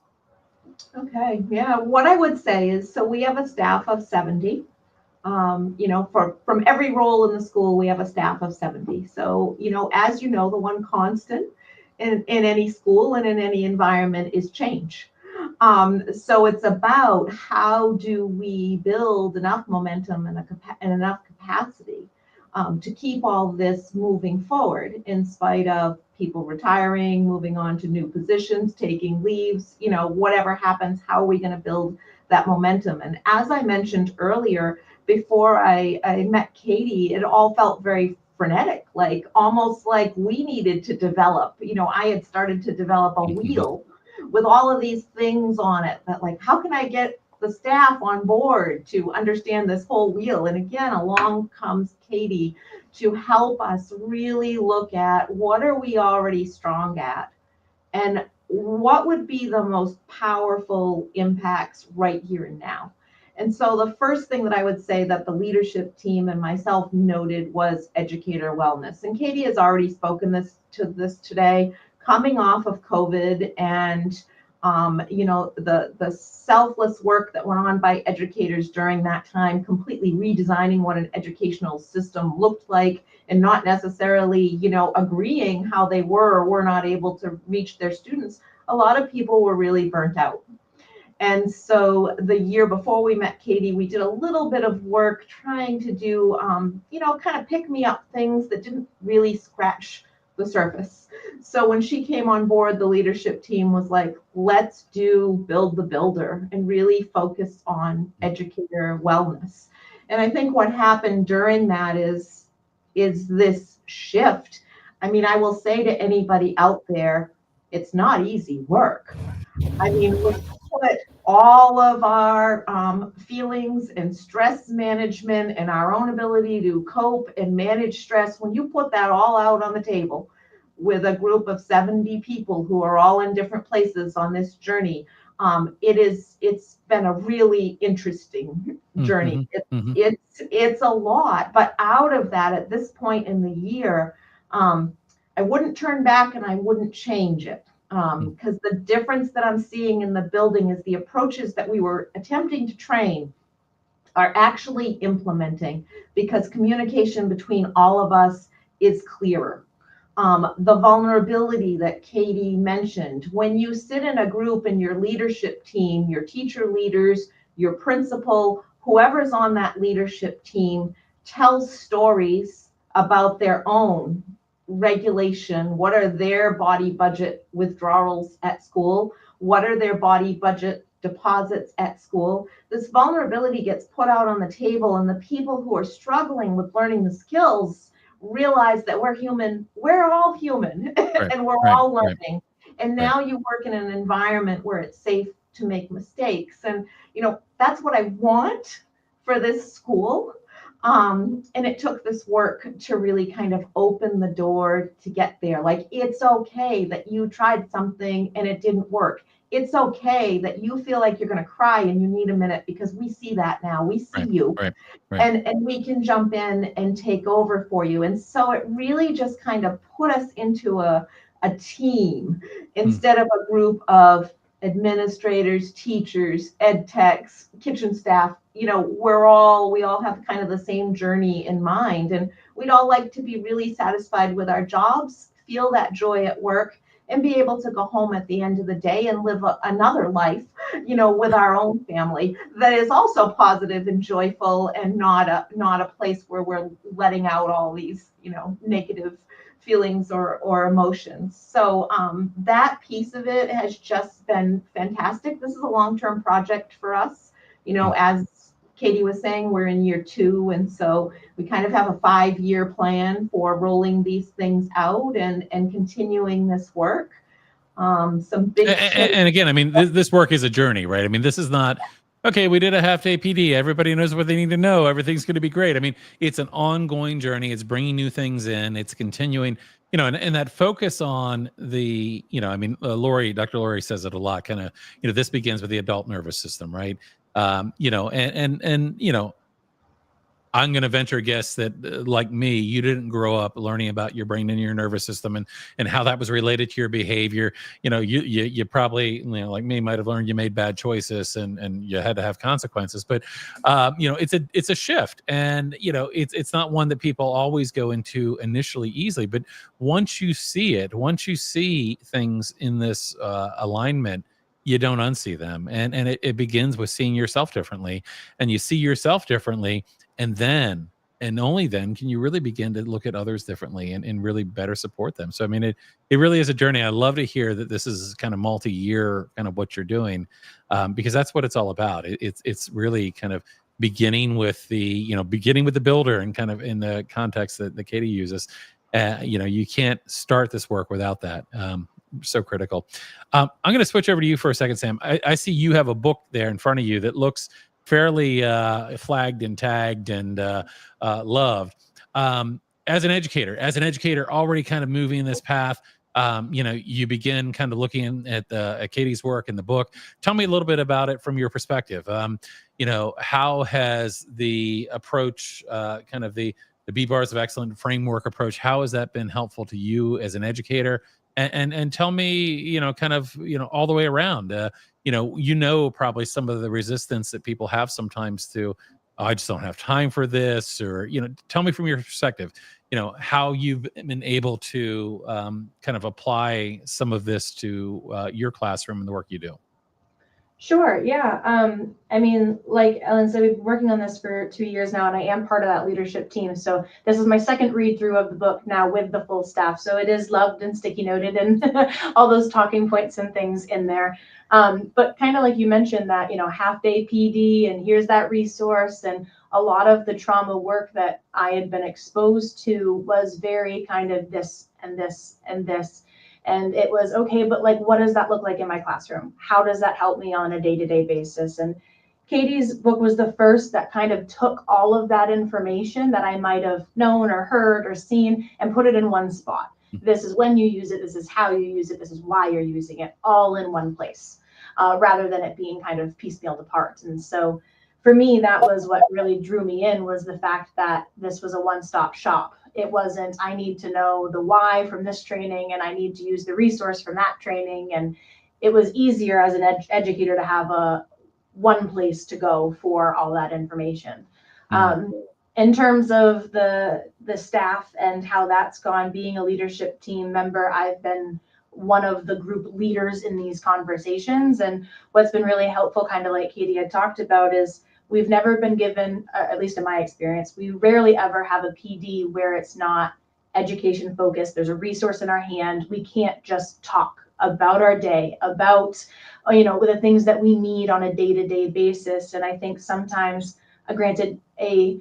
Okay, yeah. What I would say is, so we have a staff of 70. From every role in the school, we have a staff of 70. So, as the one constant in any school and in any environment is change. So it's about how do we build enough momentum and enough capacity to keep all this moving forward in spite of people retiring, moving on to new positions, taking leaves, whatever happens, how are we going to build that momentum? And as I mentioned earlier, before I met Katie, it all felt very frenetic, like almost like we needed to develop. I had started to develop a wheel with all of these things on it that, like, how can I get the staff on board to understand this whole wheel? And again, along comes Katie to help us really look at what are we already strong at and what would be the most powerful impacts right here and now. And so the first thing that I would say that the leadership team and myself noted was educator wellness. And Katie has already spoken to this today, coming off of COVID and the selfless work that went on by educators during that time, completely redesigning what an educational system looked like and not necessarily, agreeing how they were or were not able to reach their students. A lot of people were really burnt out. And so the year before we met Katie, we did a little bit of work trying to do, kind of pick me up things that didn't really scratch the surface. So when she came on board, the leadership team was like, let's build the builder and really focus on educator wellness. And I think what happened during that is this shift. I mean, I will say to anybody out there, it's not easy work. I mean, we put all of our feelings and stress management and our own ability to cope and manage stress, when you put that all out on the table with a group of 70 people who are all in different places on this journey, it's been a really interesting journey. It's a lot, but out of that, at this point in the year, I wouldn't turn back and I wouldn't change it. Because the difference that I'm seeing in the building is the approaches that we were attempting to train are actually implementing, because communication between all of us is clearer. The vulnerability that Katie mentioned, when you sit in a group and your leadership team, your teacher leaders, your principal, whoever's on that leadership team tells stories about their own regulation, what are their body budget withdrawals at school, what are their body budget deposits at school, this vulnerability gets put out on the table, and the people who are struggling with learning the skills realize that we're human, we're all human, and we're all learning. And now you work in an environment where it's safe to make mistakes. And, that's what I want for this school. And it took this work to really kind of open the door to get there. Like, it's okay that you tried something and it didn't work. It's okay that you feel like you're going to cry and you need a minute, because we see that now. We see you. And we can jump in and take over for you. And so it really just kind of put us into a team instead of a group of administrators, teachers, ed techs, kitchen staff. We all have kind of the same journey in mind, and we'd all like to be really satisfied with our jobs, feel that joy at work, and be able to go home at the end of the day and live another life, with our own family that is also positive and joyful, and not a place where we're letting out all these, negative feelings or emotions. So that piece of it has just been fantastic. This is a long-term project for us. As Katie was saying, we're in year 2, and so we kind of have a 5-year plan for rolling these things out and continuing this work. Some big and again, I mean, this work is a journey, right? I mean, this is not, okay, we did a half-day PD, everybody knows what they need to know, everything's going to be great. I mean, it's an ongoing journey. It's bringing new things in, it's continuing, and that focus on the, Dr. Lori says it a lot, kind of, this begins with the adult nervous system, right? I'm going to venture a guess that, like me, you didn't grow up learning about your brain and your nervous system and how that was related to your behavior. You probably, like me, might have learned you made bad choices and you had to have consequences. But it's a shift, and it's not one that people always go into initially easily. But once you see things in this alignment, you don't unsee them, and it begins with seeing yourself differently, and you see yourself differently. And then, and only then, can you really begin to look at others differently and really better support them. So, I mean, it really is a journey. I love to hear that this is kind of multi-year, kind of what you're doing, because that's what it's all about. It's really kind of beginning with the builder, and kind of in the context that Katie uses. You can't start this work without that. So critical. I'm going to switch over to you for a second, Sam. I see you have a book there in front of you that looks fairly flagged and tagged and loved. As an educator already kind of moving in this path, you begin kind of looking at Katie's work in the book. Tell me a little bit about it from your perspective. How has the approach, kind of the BBARS of Excellence Framework approach, how has that been helpful to you as an educator? And tell me, kind of, all the way around, probably some of the resistance that people have sometimes to, I just don't have time for this, or, tell me from your perspective, how you've been able to kind of apply some of this to your classroom and the work you do. Sure. Yeah. I mean, like Ellen said, we've been working on this for 2 years now, and I am part of that leadership team. So this is my second read through of the book now with the full staff. So it is loved and sticky noted and all those talking points and things in there. But kind of like you mentioned that, half day PD, and here's that resource. And a lot of the trauma work that I had been exposed to was very kind of this and this and this. And it was, okay, but like, what does that look like in my classroom? How does that help me on a day-to-day basis? And Katie's book was the first that kind of took all of that information that I might have known or heard or seen and put it in one spot. This is when you use it. This is how you use it. This is why you're using it, all in one place, rather than it being kind of piecemealed apart. And so for me, that was what really drew me in, was the fact that this was a one-stop shop. It wasn't, I need to know the why from this training and I need to use the resource from that training. And it was easier as an educator to have one place to go for all that information. In terms of the staff and how that's gone, being a leadership team member, I've been one of the group leaders in these conversations. And what's been really helpful, kind of like Katie had talked about, is we've never been given, at least in my experience, we rarely ever have a PD where it's not education focused. There's a resource in our hand. We can't just talk about our day, about, with the things that we need on a day-to-day basis. And I think sometimes, granted, a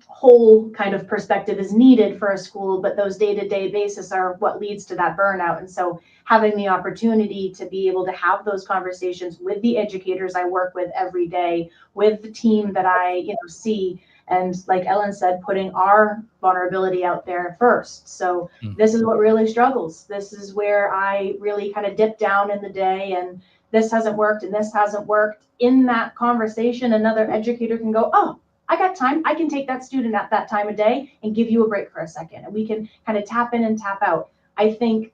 whole kind of perspective is needed for a school, but those day-to-day basis are what leads to that burnout. And so having the opportunity to be able to have those conversations with the educators I work with every day, with the team that I see, and like Ellen said, putting our vulnerability out there first. So this is what really struggles. This is where I really kind of dip down in the day, and this hasn't worked and this hasn't worked. In that conversation, another educator can go, oh, I got time. I can take that student at that time of day and give you a break for a second. And we can kind of tap in and tap out. I think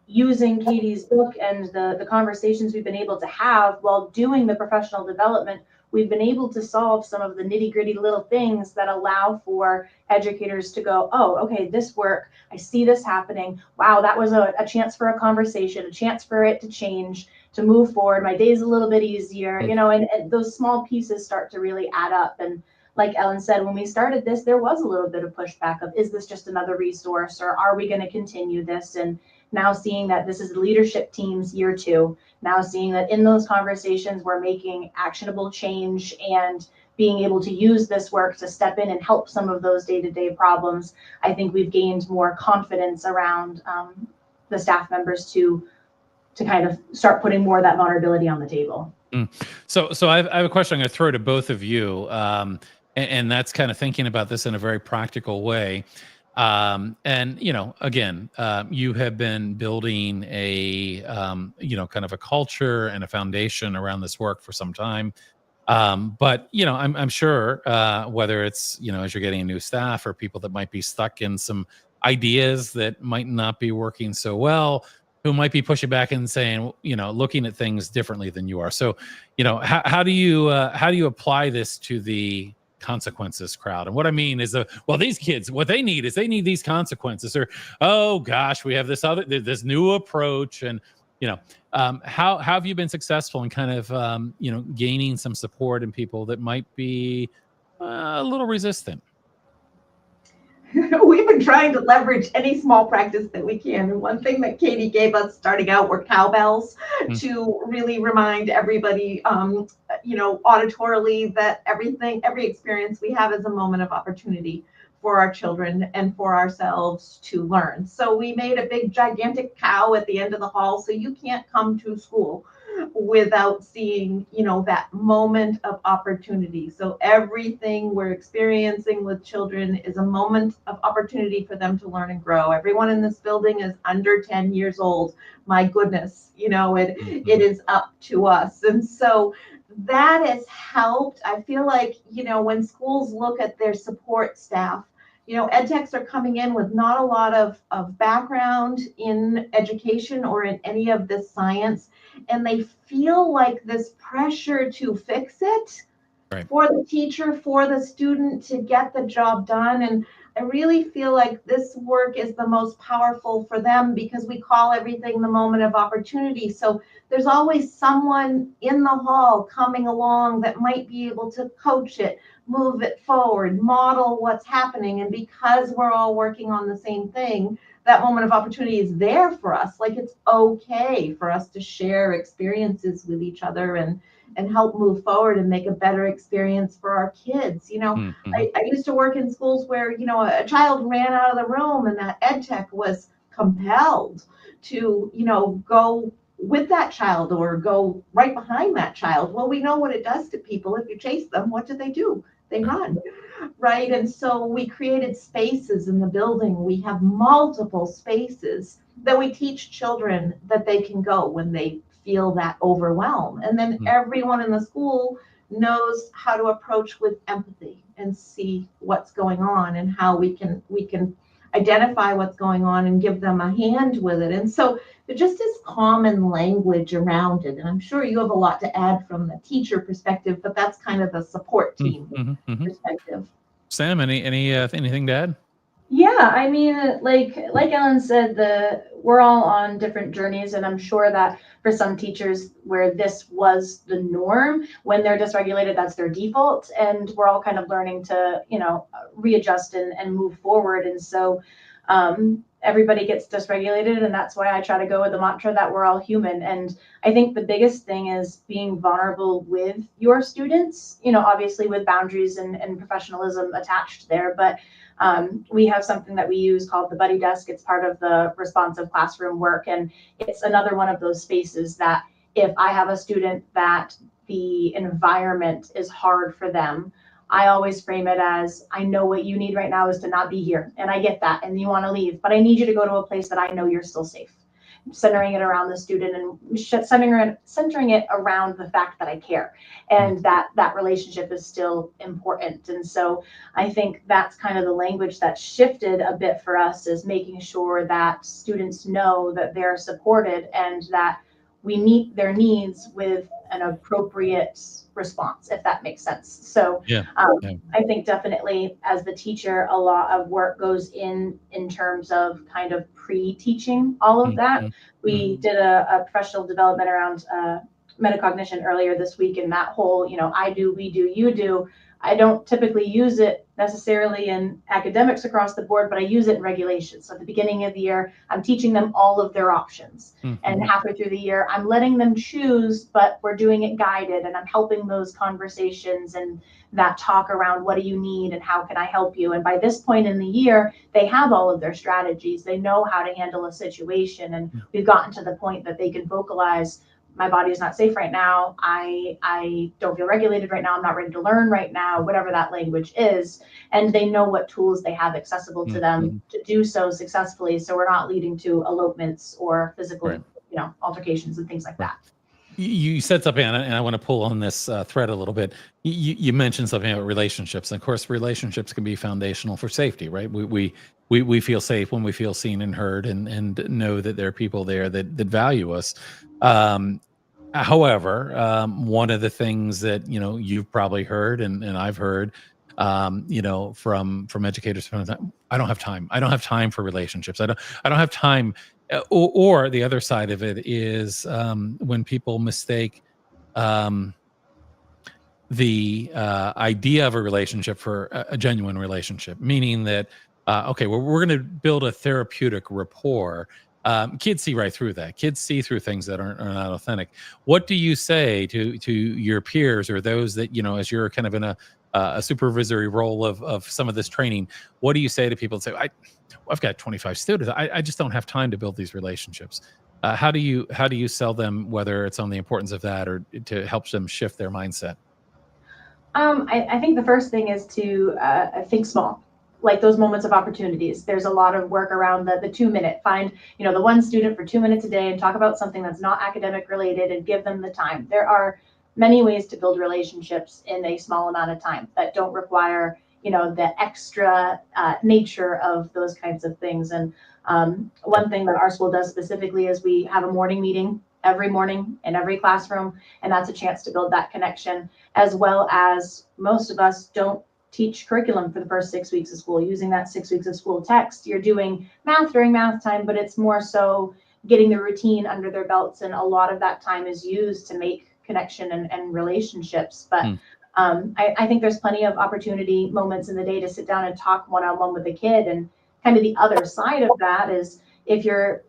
using Katie's book and the conversations we've been able to have while doing the professional development, we've been able to solve some of the nitty-gritty little things that allow for educators to go, oh, okay, this work, I see this happening. Wow, that was a chance for a conversation, a chance for it to change, to move forward. My day's a little bit easier, and those small pieces start to really add up. And like Ellen said, when we started this, there was a little bit of pushback of, is this just another resource, or are we going to continue this? And now seeing that this is the leadership team's year 2, now seeing that in those conversations, we're making actionable change and being able to use this work to step in and help some of those day-to-day problems, I think we've gained more confidence around the staff members to kind of start putting more of that vulnerability on the table. So I have a question I'm going to throw to both of you. And that's kind of thinking about this in a very practical way. And, again, you have been building a, kind of a culture and a foundation around this work for some time. But, I'm sure whether it's, as you're getting a new staff or people that might be stuck in some ideas that might not be working so well, who might be pushing back and saying, looking at things differently than you are. So, how do you apply this to the consequences crowd? And what I mean is these kids, what they need is these consequences, or, oh gosh, we have this new approach. And, how have you been successful in kind of, gaining some support in people that might be a little resistant? We've been trying to leverage any small practice that we can. And one thing that Katie gave us starting out were cowbells to really remind everybody, auditorily, that every experience we have is a moment of opportunity for our children and for ourselves to learn. So we made a big, gigantic cow at the end of the hall, so you can't come to school without seeing, that moment of opportunity. So everything we're experiencing with children is a moment of opportunity for them to learn and grow. Everyone in this building is under 10 years old. My goodness, it is up to us. And so that has helped. I feel like, when schools look at their support staff, ed techs are coming in with not a lot of background in education or in any of this science, and they feel like this pressure to fix it for the teacher, for the student, to get the job done. And I really feel like this work is the most powerful for them because we call everything the moment of opportunity. So there's always someone in the hall coming along that might be able to coach it, move it forward, model what's happening. And because we're all working on the same thing, that moment of opportunity is there for us. Like, it's okay for us to share experiences with each other and help move forward and make a better experience for our kids. I used to work in schools where, a child ran out of the room and that ed tech was compelled to, go with that child or go right behind that child. Well, we know what it does to people. If you chase them, what do? They run, right? And so we created spaces in the building. We have multiple spaces that we teach children that they can go when they feel that overwhelm. And then everyone in the school knows how to approach with empathy and see what's going on and how we can identify what's going on and give them a hand with it. And so there just is common language around it. And I'm sure you have a lot to add from the teacher perspective, but that's kind of the support team perspective. Sam, anything to add? Yeah, I mean, like Ellen said, we're all on different journeys, and I'm sure that for some teachers where this was the norm, when they're dysregulated, that's their default, and we're all kind of learning to, readjust and move forward. And so everybody gets dysregulated, and that's why I try to go with the mantra that we're all human. And I think the biggest thing is being vulnerable with your students, obviously with boundaries and professionalism attached there, but we have something that we use called the buddy desk. It's part of the responsive classroom work. And it's another one of those spaces that if I have a student that the environment is hard for them, I always frame it as, I know what you need right now is to not be here. And I get that. And you want to leave, but I need you to go to a place that I know you're still safe. Centering it around the student and centering it around the fact that I care and that relationship is still important. And so I think that's kind of the language that shifted a bit for us, is making sure that students know that they're supported and that we meet their needs with an appropriate response, if that makes sense. So I think definitely as the teacher, a lot of work goes in terms of kind of pre-teaching all of that. We did a professional development around metacognition earlier this week, and that whole, I do, we do, you do. I don't typically use it necessarily in academics across the board, but I use it in regulations. So at the beginning of the year, I'm teaching them all of their options. And halfway through the year, I'm letting them choose, but we're doing it guided, and I'm helping those conversations and that talk around what do you need and how can I help you. And by this point in the year, they have all of their strategies. They know how to handle a situation. And we've gotten to the point that they can vocalize, my body is not safe right now. I don't feel regulated right now. I'm not ready to learn right now, whatever that language is. And they know what tools they have accessible to them to do so successfully. So we're not leading to elopements or physical, altercations and things like that. You said something, and I want to pull on this thread a little bit. You mentioned something about relationships. And of course, relationships can be foundational for safety, right? We feel safe when we feel seen and heard, and know that there are people there that value us. However, one of the things that you've probably heard, and I've heard, from educators, I don't have time. I don't have time for relationships. I don't have time. Or the other side of it is when people mistake the idea of a relationship for a genuine relationship, meaning that okay, well, we're going to build a therapeutic rapport. Kids see right through that. Kids see through things that are not authentic. What do you say to your peers or those that, as you're kind of in a supervisory role of some of this training? What do you say to people that say, I've got 25 students. I just don't have time to build these relationships. How do you sell them, whether it's on the importance of that or to help them shift their mindset? I think the first thing is to think small, like those moments of opportunities. There's a lot of work around the 2-minute. Find, the one student for 2 minutes a day and talk about something that's not academic related and give them the time. There are many ways to build relationships in a small amount of time that don't require, the extra nature of those kinds of things. And one thing that our school does specifically is we have a morning meeting every morning in every classroom, and that's a chance to build that connection, as well as most of us don't teach curriculum for the first 6 weeks of school. Using that 6 weeks of school text, you're doing math during math time, but it's more so getting the routine under their belts, and a lot of that time is used to make connection and relationships. But I think there's plenty of opportunity moments in the day to sit down and talk one-on-one with a kid. And kind of the other side of that is if you're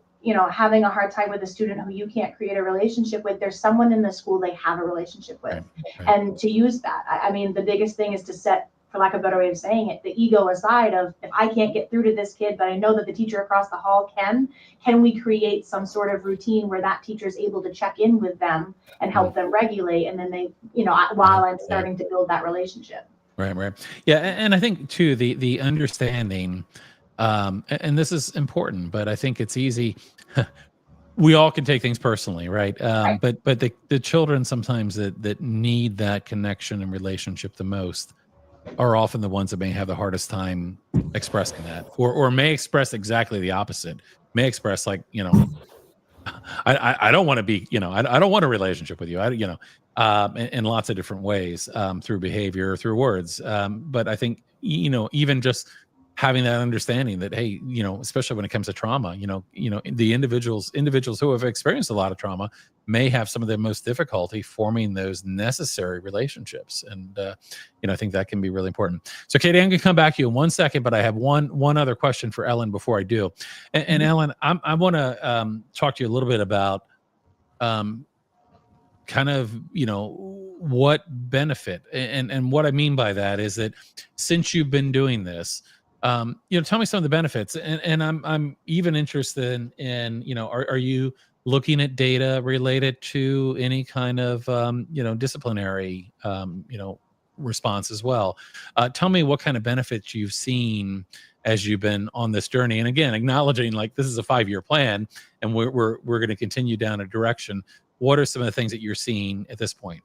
having a hard time with a student who you can't create a relationship with, there's someone in the school they have a relationship with. Right. And to use that, I mean, the biggest thing is to set, for lack of a better way of saying it, the ego aside of, if I can't get through to this kid, but I know that the teacher across the hall can we create some sort of routine where that teacher is able to check in with them and help them regulate? And then they, while I'm starting to build that relationship. Right. Yeah. And I think too, the understanding, and this is important, but I think it's easy. we all can take things personally, right? Right. But the children sometimes that need that connection and relationship the most are often the ones that may have the hardest time expressing that, or may express exactly the opposite. May express like, I don't want to be, I don't want a relationship with you. In lots of different ways, through behavior, through words. But I think, even just having that understanding that, hey, especially when it comes to trauma, the individuals who have experienced a lot of trauma may have some of the most difficulty forming those necessary relationships. And, I think that can be really important. So Katie, I'm going to come back to you in 1 second, but I have one other question for Ellen before I do. And Ellen, I want to talk to you a little bit about kind of, what benefit, and what I mean by that is that since you've been doing this, tell me some of the benefits, and I'm even interested in are you looking at data related to any kind of disciplinary response as well? Tell me what kind of benefits you've seen as you've been on this journey, and again, acknowledging like this is a 5-year plan, and we're going to continue down a direction. What are some of the things that you're seeing at this point?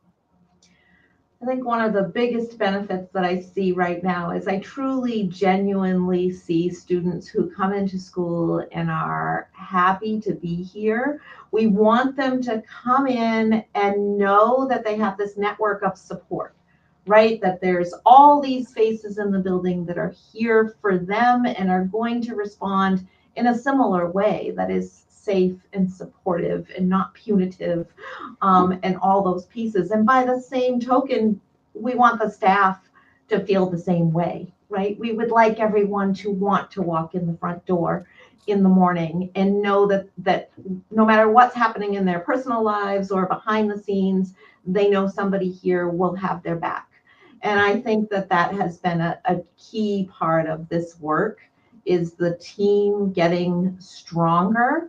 I think one of the biggest benefits that I see right now is I truly, genuinely see students who come into school and are happy to be here. We want them to come in and know that they have this network of support, right? That there's all these faces in the building that are here for them and are going to respond in a similar way that is safe and supportive and not punitive, and all those pieces. And by the same token, we want the staff to feel the same way, right? We would like everyone to want to walk in the front door in the morning and know that no matter what's happening in their personal lives or behind the scenes, they know somebody here will have their back. And I think that has been a key part of this work, is the team getting stronger.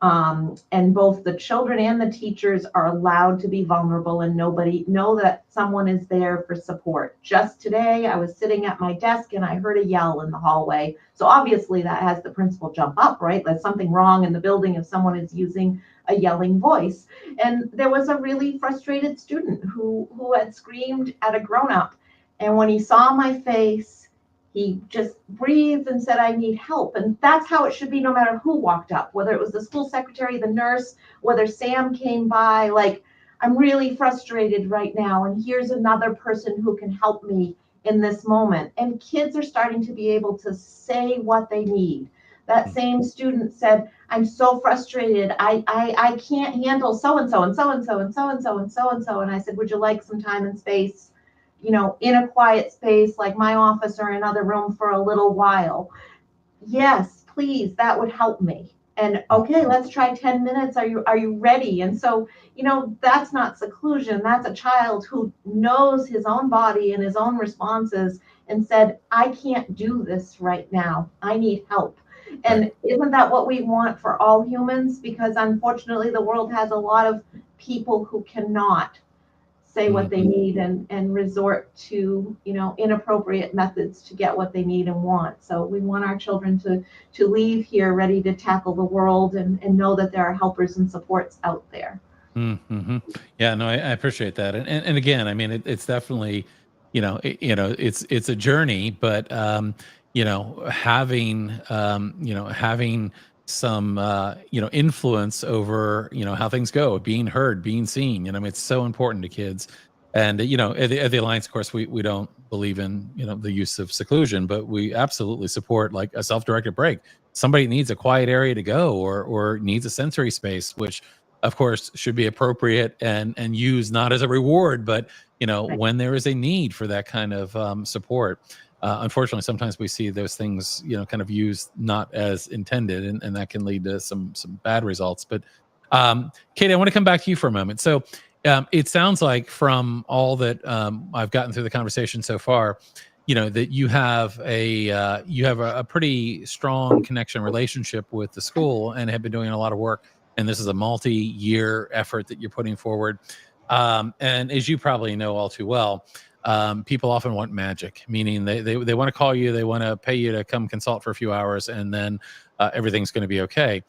And both the children and the teachers are allowed to be vulnerable and know that someone is there for support. Just today, I was sitting at my desk and I heard a yell in the hallway. So obviously that has the principal jump up, right? There's something wrong in the building if someone is using a yelling voice. And there was a really frustrated student who had screamed at a grown-up. And when he saw my face, he just breathed and said, I need help. And that's how it should be, no matter who walked up, whether it was the school secretary, the nurse, whether Sam came by. Like, I'm really frustrated right now, and here's another person who can help me in this moment. And kids are starting to be able to say what they need. That same student said, I'm so frustrated. I can't handle so-and-so and so-and-so and so-and-so and so-and-so. And I said, would you like some time and space, in a quiet space like my office or another room for a little while? Yes, please, that would help me. And okay, let's try 10 minutes. Are you ready? And so, that's not seclusion. That's a child who knows his own body and his own responses and said, I can't do this right now. I need help. And isn't that what we want for all humans? Because unfortunately, the world has a lot of people who cannot say what they need and resort to, inappropriate methods to get what they need and want. So we want our children to leave here ready to tackle the world and know that there are helpers and supports out there. Mm-hmm. Yeah, no, I appreciate that. And again, I mean, it's definitely, it's a journey, but, having some influence over how things go, being heard, being seen, I mean, it's so important to kids. And at the Alliance, of course, we don't believe in the use of seclusion, but we absolutely support like a self-directed break. Somebody needs a quiet area to go, or needs a sensory space, which of course should be appropriate and used not as a reward, but when there is a need for that kind of support. Unfortunately, sometimes we see those things, kind of used not as intended, and that can lead to some bad results. But Katie, I want to come back to you for a moment. So it sounds like from all that I've gotten through the conversation so far, that you have a pretty strong connection relationship with the school and have been doing a lot of work. And this is a multi-year effort that you're putting forward. And as you probably know all too well, people often want magic, meaning they want to call you, they want to pay you to come consult for a few hours, and then everything's going to be okay.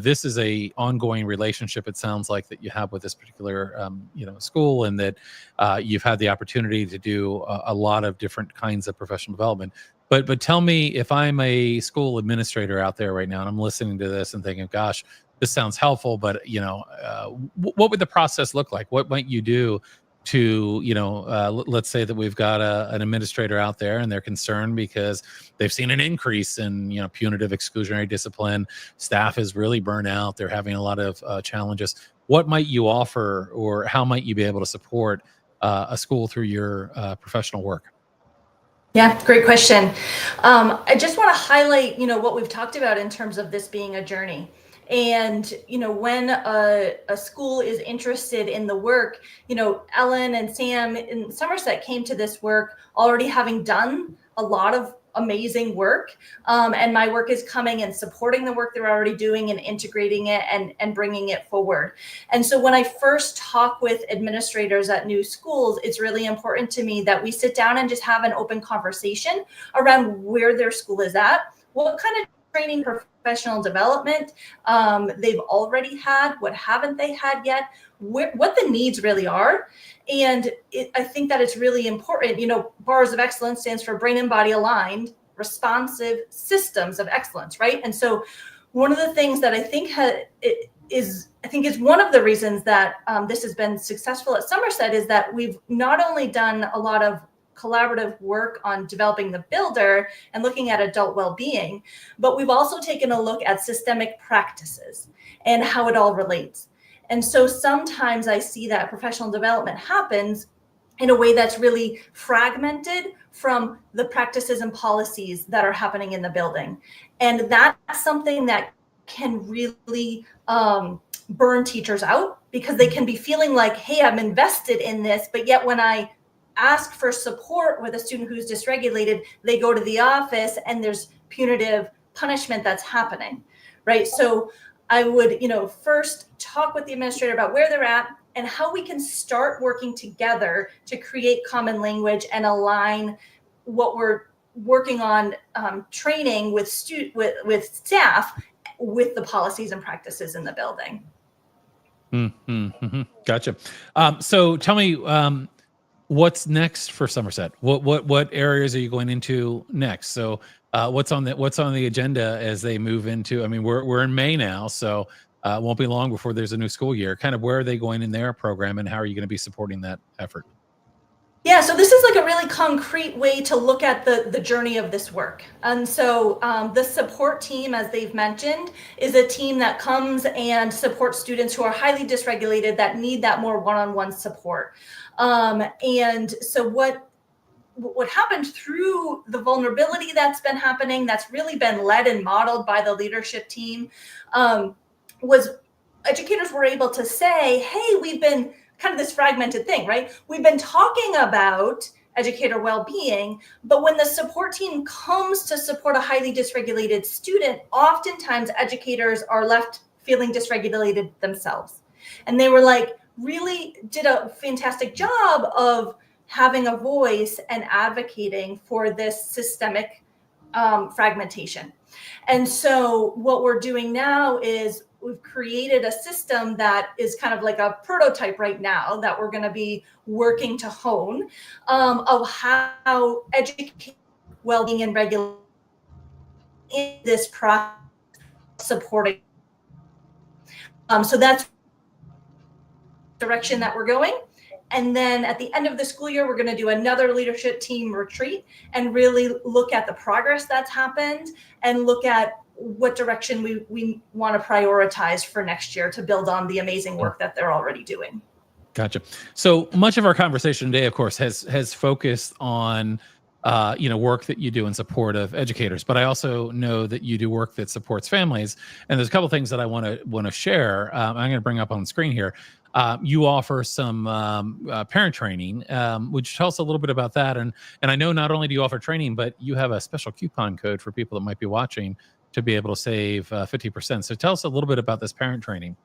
This is a ongoing relationship, it sounds like, that you have with this particular school, and that you've had the opportunity to do a lot of different kinds of professional development. But tell me, if I'm a school administrator out there right now and I'm listening to this and thinking, gosh, this sounds helpful, but what would the process look like? What might you do to, let's say that we've got an administrator out there and they're concerned because they've seen an increase in, punitive exclusionary discipline. Staff is really burnt out. They're having a lot of challenges. What might you offer, or how might you be able to support a school through your professional work? Yeah, great question. I just want to highlight, what we've talked about in terms of this being a journey. And, when a school is interested in the work, Ellen and Sam in Somerset came to this work already having done a lot of amazing work. And my work is coming and supporting the work they're already doing and integrating it and bringing it forward. And so when I first talk with administrators at new schools, it's really important to me that we sit down and just have an open conversation around where their school is at, what kind of training, professional development they've already had, what haven't they had yet, what the needs really are. And I think that it's really important. BBARS of Excellence stands for Brain and Body Aligned, Responsive Systems of Excellence, right? And so one of the things that I think is one of the reasons that this has been successful at Somerset is that we've not only done a lot of collaborative work on developing the builder and looking at adult well-being, but we've also taken a look at systemic practices and how it all relates. And so sometimes I see that professional development happens in a way that's really fragmented from the practices and policies that are happening in the building. And that's something that can really burn teachers out, because they can be feeling like, hey, I'm invested in this, but yet when I ask for support with a student who's dysregulated, they go to the office and there's punitive punishment that's happening, right? So I would, first talk with the administrator about where they're at and how we can start working together to create common language and align what we're working on training with staff with the policies and practices in the building. Mm-hmm. Gotcha. So tell me, what's next for Somerset? What areas are you going into next? So what's on the agenda as they move into? I mean, we're in May now, so it won't be long before there's a new school year. Kind of where are they going in their program, and how are you going to be supporting that effort? Yeah, so this is like a really concrete way to look at the journey of this work. And so the support team, as they've mentioned, is a team that comes and supports students who are highly dysregulated that need that more one-on-one support. And so what happened through the vulnerability that's been happening, that's really been led and modeled by the leadership team, was educators were able to say, hey, we've been kind of this fragmented thing, right? We've been talking about educator well-being, but when the support team comes to support a highly dysregulated student, oftentimes educators are left feeling dysregulated themselves. And they were like, really did a fantastic job of having a voice and advocating for this systemic fragmentation. And so what we're doing now is we've created a system that is kind of like a prototype right now that we're going to be working to hone of how education, well-being, and regulation in this process supporting. So that's the direction that we're going. And then at the end of the school year, we're going to do another leadership team retreat and really look at the progress that's happened and look at what direction we want to prioritize for next year to build on the amazing work that they're already doing. Gotcha. So much of our conversation today, of course, has focused on work that you do in support of educators, but I also know that you do work that supports families. And there's a couple of things that I want to share. I'm going to bring up on the screen here. You offer some parent training. Would you tell us a little bit about that? And I know not only do you offer training, but you have a special coupon code for people that might be watching to be able to save 50%. So tell us a little bit about this parent training.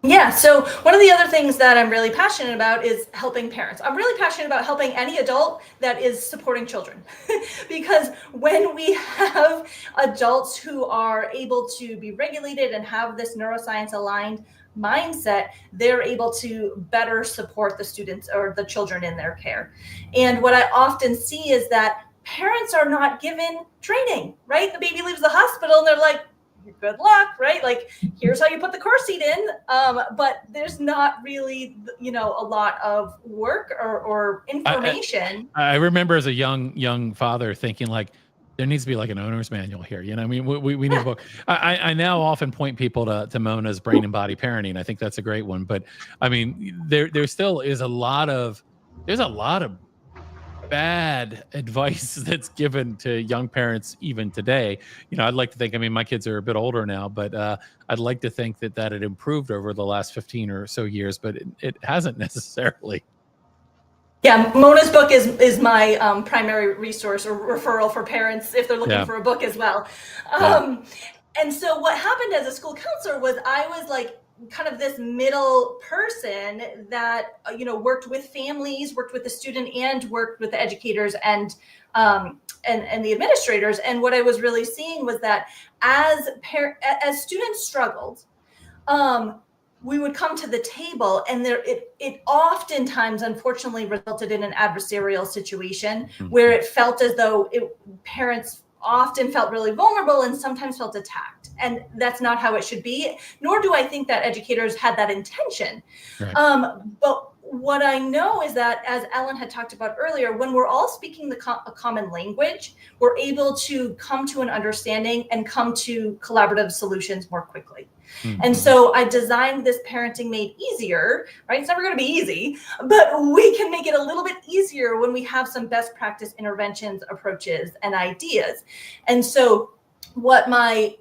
Yeah, so one of the other things that I'm really passionate about is helping parents. I'm really passionate about helping any adult that is supporting children. Because when we have adults who are able to be regulated and have this neuroscience aligned mindset, they're able to better support the students or the children in their care. And what I often see is that parents are not given training, right? The baby leaves the hospital and they're like, good luck, right? Like, here's how you put the car seat in. But there's not really, a lot of work or information. I remember as a young father thinking like, there needs to be like an owner's manual here. I mean, we need a book. I now often point people to Mona's Brain and Body Parenting. I think that's a great one. But I mean, there still is there's a lot of bad advice that's given to young parents even today. I'd like to think, I mean, my kids are a bit older now, but I'd like to think that had improved over the last 15 or so years, but it hasn't necessarily. Yeah, Mona's book is my primary resource or referral for parents if they're looking for a book as well. And so what happened as a school counselor was I was like kind of this middle person that worked with families, worked with the student, and worked with the educators and the administrators. And what I was really seeing was that as students struggled, we would come to the table, and it oftentimes, unfortunately, resulted in an adversarial situation where it felt as though parents often felt really vulnerable and sometimes felt attacked. And that's not how it should be, nor do I think that educators had that intention. Right. But what I know is that, as Ellen had talked about earlier, when we're all speaking a common language, we're able to come to an understanding and come to collaborative solutions more quickly. Mm-hmm. And so I designed this Parenting Made Easier, right? It's never going to be easy, but we can make it a little bit easier when we have some best practice interventions, approaches, and ideas. And so what my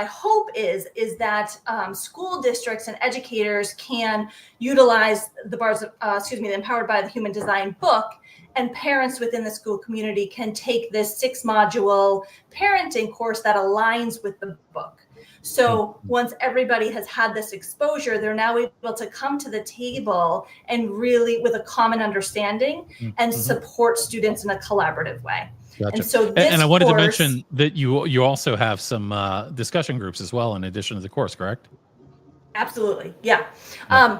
hope is that school districts and educators can utilize the Empowered by the Human Design book, and parents within the school community can take this 6-module parenting course that aligns with the book. So once everybody has had this exposure, they're now able to come to the table and really with a common understanding and support students in a collaborative way. Gotcha. And so I wanted to mention that you also have some discussion groups as well in addition to the course, correct? Absolutely. Yeah.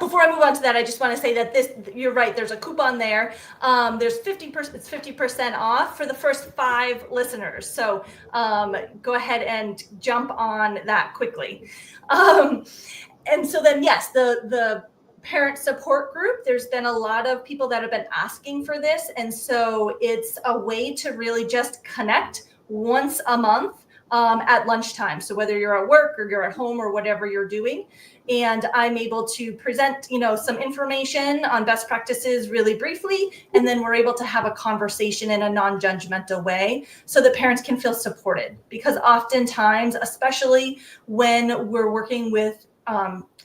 Before I move on to that, I just want to say that you're right. There's a coupon there. There's 50%, it's 50% off for the first 5 listeners. So go ahead and jump on that quickly. And so then, yes, the parent support group, there's been a lot of people that have been asking for this. And so it's a way to really just connect once a month at lunchtime. So whether you're at work or you're at home or whatever you're doing, and I'm able to present, some information on best practices really briefly, and then we're able to have a conversation in a non-judgmental way so that parents can feel supported. Because oftentimes, especially when we're working with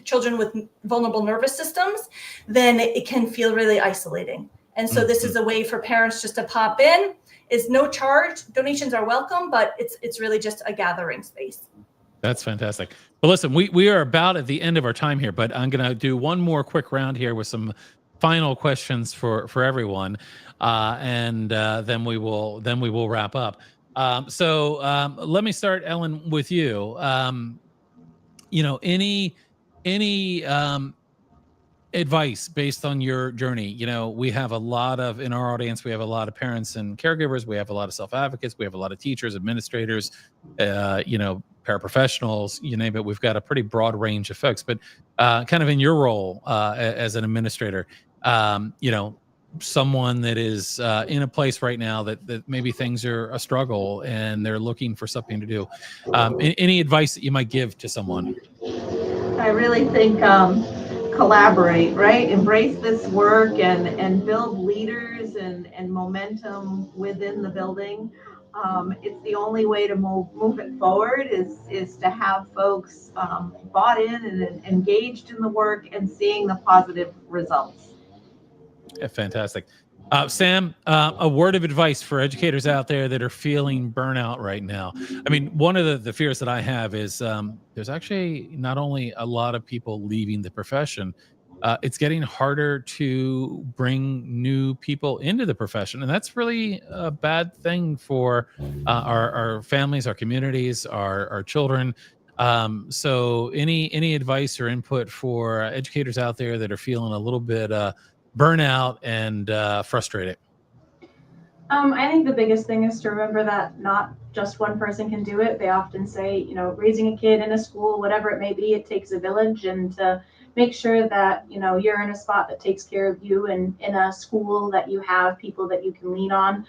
children with vulnerable nervous systems, then it can feel really isolating. And so this is a way for parents just to pop in. It's no charge. Donations are welcome, but it's really just a gathering space. That's fantastic. Well, listen, we are about at the end of our time here, but I'm going to do one more quick round here with some final questions for everyone, and then we will wrap up. So let me start, Ellen, with you. Any advice based on your journey? We have a lot of, in our audience, we have a lot of parents and caregivers. We have a lot of self-advocates. We have a lot of teachers, administrators, paraprofessionals, you name it. We've got a pretty broad range of folks, but kind of in your role as an administrator, someone that is in a place right now that maybe things are a struggle and they're looking for something to do. Any advice that you might give to someone? I really think collaborate, right? Embrace this work and build leaders and momentum within the building. It's the only way to move it forward is to have folks bought in and engaged in the work and seeing the positive results. Yeah, fantastic. Sam, a word of advice for educators out there that are feeling burnout right now. I mean, one of the fears that I have is there's actually not only a lot of people leaving the profession, it's getting harder to bring new people into the profession. And that's really a bad thing for our families, our communities, our children. So any advice or input for educators out there that are feeling a little bit burnout and frustrated? I think the biggest thing is to remember that not just one person can do it. They often say, raising a kid in a school, whatever it may be, it takes a village, and to make sure that, you're in a spot that takes care of you, and in a school that you have people that you can lean on,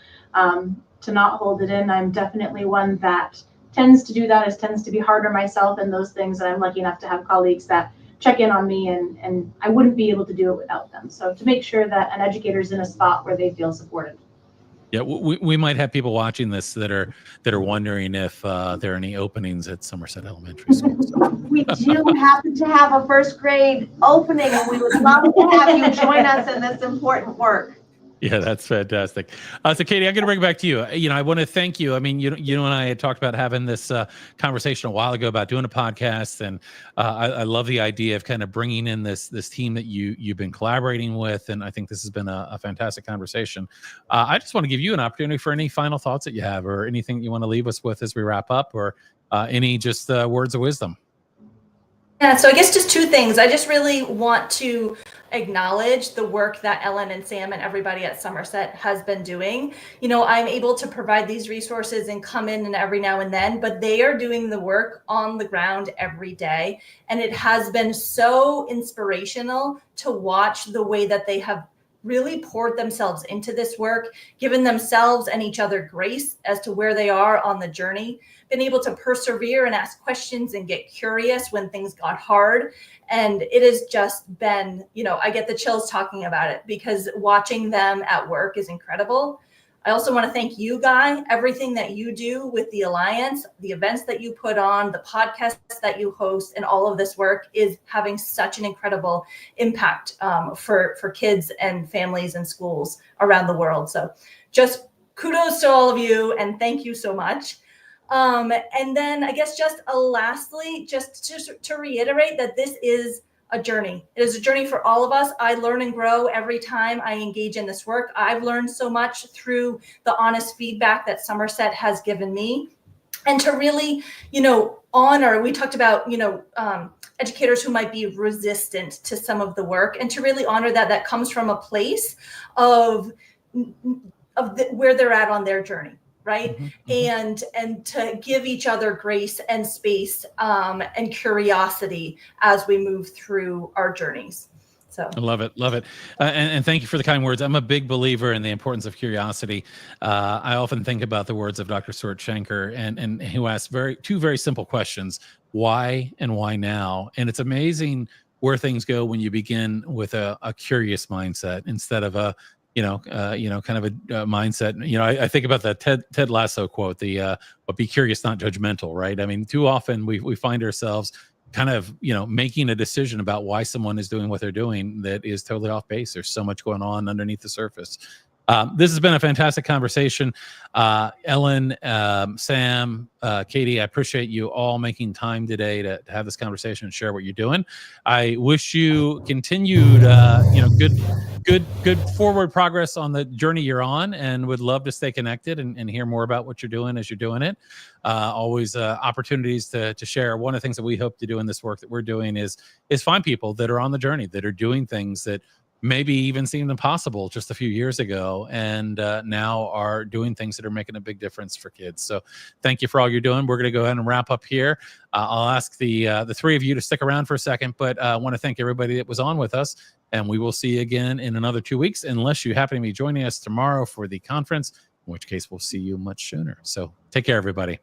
to not hold it in. I'm definitely one that tends to do that, tends to be harder myself in those things. And I'm lucky enough to have colleagues that check in on me, and I wouldn't be able to do it without them. So to make sure that an educator's in a spot where they feel supported. Yeah, we might have people watching this that are wondering if there are any openings at Somerset Elementary School. So. We do happen to have a first grade opening, and we would love to have you join us in this important work. Yeah, that's fantastic. So, Katie, I'm going to bring it back to you. I want to thank you. I mean, you and I had talked about having this conversation a while ago about doing a podcast, and I love the idea of kind of bringing in this team that you've been collaborating with, and I think this has been a fantastic conversation. I just want to give you an opportunity for any final thoughts that you have, or anything you want to leave us with as we wrap up, or any just words of wisdom. Yeah, so I guess just two things. I just really want to acknowledge the work that Ellen and Sam and everybody at Somerset has been doing. I'm able to provide these resources and come in and every now and then, but they are doing the work on the ground every day. And it has been so inspirational to watch the way that they have really poured themselves into this work, given themselves and each other grace as to where they are on the journey, been able to persevere and ask questions and get curious when things got hard. And it has just been, I get the chills talking about it, because watching them at work is incredible. I also want to thank you, Guy. Everything that you do with the Alliance, the events that you put on, the podcasts that you host, and all of this work is having such an incredible impact for kids and families and schools around the world. So just kudos to all of you, and thank you so much. And then I guess just lastly, just to reiterate that this is a journey. It is a journey for all of us. I learn and grow every time I engage in this work. I've learned so much through the honest feedback that Somerset has given me. And to really, honor, we talked about, educators who might be resistant to some of the work, and to really honor that comes from a place of where they're at on their journey. Right. Mm-hmm. And to give each other grace and space and curiosity as we move through our journees. So I love it. Love it. And thank you for the kind words. I'm a big believer in the importance of curiosity. I often think about the words of Dr. Stuart Schenker, and who asked two very simple questions: why and why now? And it's amazing where things go when you begin with a curious mindset instead of a kind of a mindset. I think about the Ted Lasso quote, but be curious, not judgmental, right? I mean, too often we find ourselves kind of, making a decision about why someone is doing what they're doing that is totally off base. There's so much going on underneath the surface. This has been a fantastic conversation. Ellen, Sam, Katie, I appreciate you all making time today to have this conversation and share what you're doing. I wish you continued, good forward progress on the journey you're on, and would love to stay connected and hear more about what you're doing as you're doing it. Always opportunities to share. One of the things that we hope to do in this work that we're doing is find people that are on the journey, that are doing things that maybe even seemed impossible just a few years ago, and now are doing things that are making a big difference for kids. So thank you for all you're doing. We're going to go ahead and wrap up here. I'll ask the three of you to stick around for a second, but I want to thank everybody that was on with us, and we will see you again in another 2 weeks, unless you happen to be joining us tomorrow for the conference, in which case we'll see you much sooner. So take care, everybody.